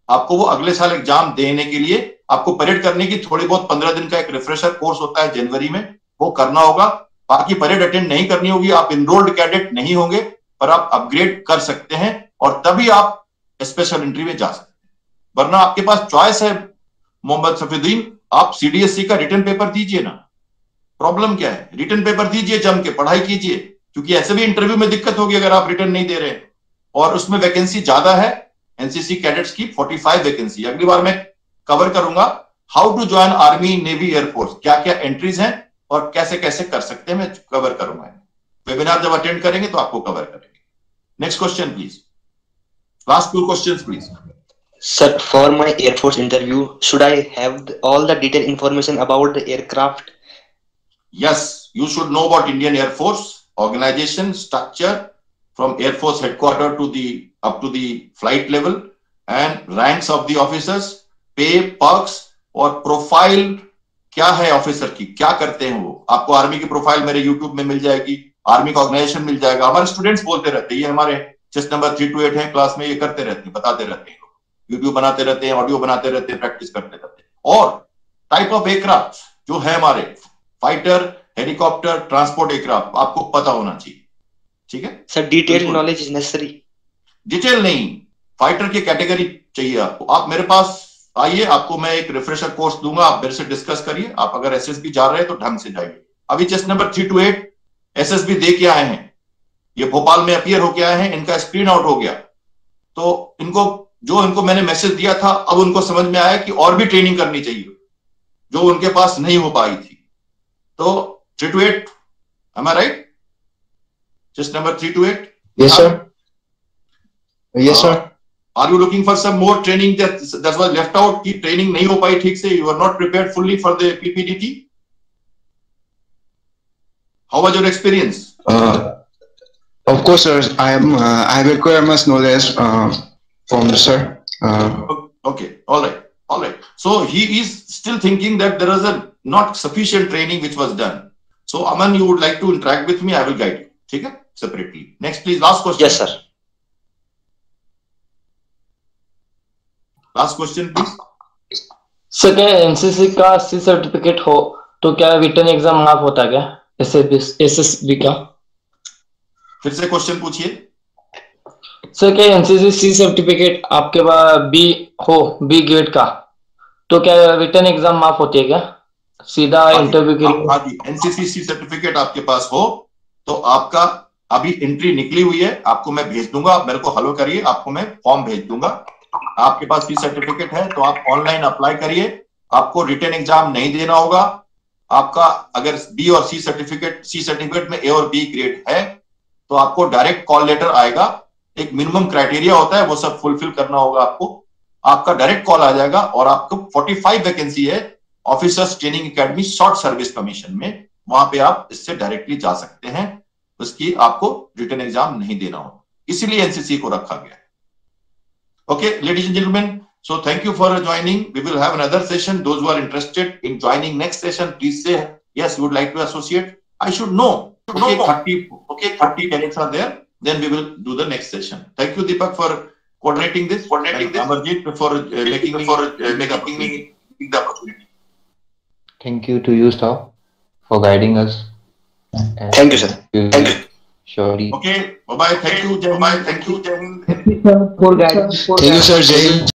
आपको वो अगले साल एग्जाम देने के लिए आपको परेड करने की थोड़ी बहुत 15 दिन का एक रिफ्रेशर कोर्स होता है जनवरी में, वो करना होगा। बाकी परेड अटेंड नहीं करनी होगी, आप इनरोल्ड कैडेट नहीं होंगे, पर आप अपग्रेड कर सकते हैं और तभी आप स्पेशल एंट्री में जा सकते हैं। वरना आपके पास चॉइस है मोहम्मद सफीउद्दीन, आप सीडीएससी का रिटन पेपर दीजिए ना। प्रॉब्लम क्या है? रिटन पेपर दीजिए, जम के पढ़ाई कीजिए, क्योंकि ऐसे भी इंटरव्यू में दिक्कत होगी अगर आप रिटन नहीं दे रहे हैं। और उसमें वैकेंसी ज्यादा है, एनसीसी कैडेट्स की 45 वैकेंसी। अगली बार मैं कवर करूंगा how to join army, navy, air force, क्या क्या एंट्रीज हैं और कैसे कैसे कर सकते हैं, मैं कवर करूंगा। वेबिनार जब अटेंड करेंगे तो आपको कवर करेंगे। Next question please. Last two questions, please. Sir, for my Air Force interview, should I have all the detailed information about the aircraft? Yes, you should know about Indian Air Force organization structure from Air Force headquarters to the up to the flight level and ranks of the officers, pay, perks और profile क्या है officer की, क्या करते हैं वो. आपको army की प्रोफाइल मेरे यूट्यूब में मिल जाएगी, आर्मी का ऑर्गेनाइजेशन मिल जाएगा. हमारे स्टूडेंट्स बोलते रहते हैं, ये हमारे चेस्ट नंबर 3 to 8 है क्लास में, ये करते रहते हैं, बताते रहते हैं, वीडियो बनाते रहते हैं, ऑडियो बनाते रहते हैं, प्रैक्टिस करते रहते हैं. और टाइप ऑफ एयरक्राफ्ट जो है हमारे, फाइटर, हेलीकॉप्टर, ट्रांसपोर्ट एयरक्राफ्ट, आपको पता होना चाहिए. ठीक है sir, detail knowledge is necessary. Detail नहीं, फाइटर की कैटेगरी चाहिए आपको. आप मेरे पास आइए, आपको मैं एक रिफ्रेशर कोर्स दूंगा, आप मेरे से डिस्कस करिए. आप अगर एसएसबी जा रहे हैं तो ढंग से जाइए. अभी चेस्ट नंबर 3 to 8 एसएसबी दे के आए हैं, ये भोपाल में अपीयर होके आए हैं, इनका स्क्रीन आउट हो गया. तो इनको मैंने मैसेज दिया था, अब उनको समझ में आया कि और भी ट्रेनिंग करनी चाहिए जो उनके पास नहीं हो पाई थी. तो 3 to 8, am I right? Just number 3 to 8. Yes, sir. Yes, sir. Are you looking for some more training that was left out? की ट्रेनिंग नहीं हो पाई ठीक से, you are not prepared fully for the PPDT? How was your experience? Of course, sir. I require much knowledge from the sir. Okay, all right. So he is still thinking that there is a not sufficient training which was done. So Aman, you would like to interact with me? I will guide you. ठीक है, separately. Next, please. Last question. Yes, sir. Last question, please. Sir, क्या NCC का C certificate हो तो क्या written exam माफ होता है क्या एसएसबी का? फिर से क्वेश्चन पूछिए. सर, क्या एनसीसी सी सर्टिफिकेट आपके पास बी ग्रेड का, तो क्या रिटन एग्जाम माफ होती है क्या सीधा इंटरव्यू के लिए? हाँ जी, एनसीसी सी सर्टिफिकेट आपके पास हो तो आपका अभी एंट्री निकली हुई है, आपको मैं भेज दूंगा. आप मेरे को हेलो करिए, आपको मैं फॉर्म भेज दूंगा. आपके पास सी सर्टिफिकेट है तो आप ऑनलाइन अप्लाई करिए. आपको रिटन एग्जाम नहीं देना होगा. आपका अगर बी और सी सर्टिफिकेट में ए और बी ग्रेड है तो आपको डायरेक्ट कॉल लेटर आएगा. एक मिनिमम क्राइटेरिया होता है, वो सब फुलफिल करना होगा आपको. आपका डायरेक्ट कॉल आ जाएगा और आपको 45 वैकेंसी है officers training academy short service commission में, वहां पे आप इससे डायरेक्टली जा सकते हैं. उसकी आपको रिटन एग्जाम नहीं देना होगा, इसीलिए एनसीसी को रखा गया. Okay, ladies and gentlemen, so thank you for joining. We will have another session. Those who are interested in joining next session, please say yes, you would like to associate. I should know. Okay, 30 cadets are there. Then we will do the next session. Thank you, Deepak, for coordinating this. Amarjit, for making me the opportunity. Thank you to you, sir, for guiding us. Thank you, sir. Thank you. Surely. Okay, bye bye. Thank you, Jai Hind. Thank you, Jai Hind. Thank you, sir, for guidance. Thank you, sir. Jai Hind.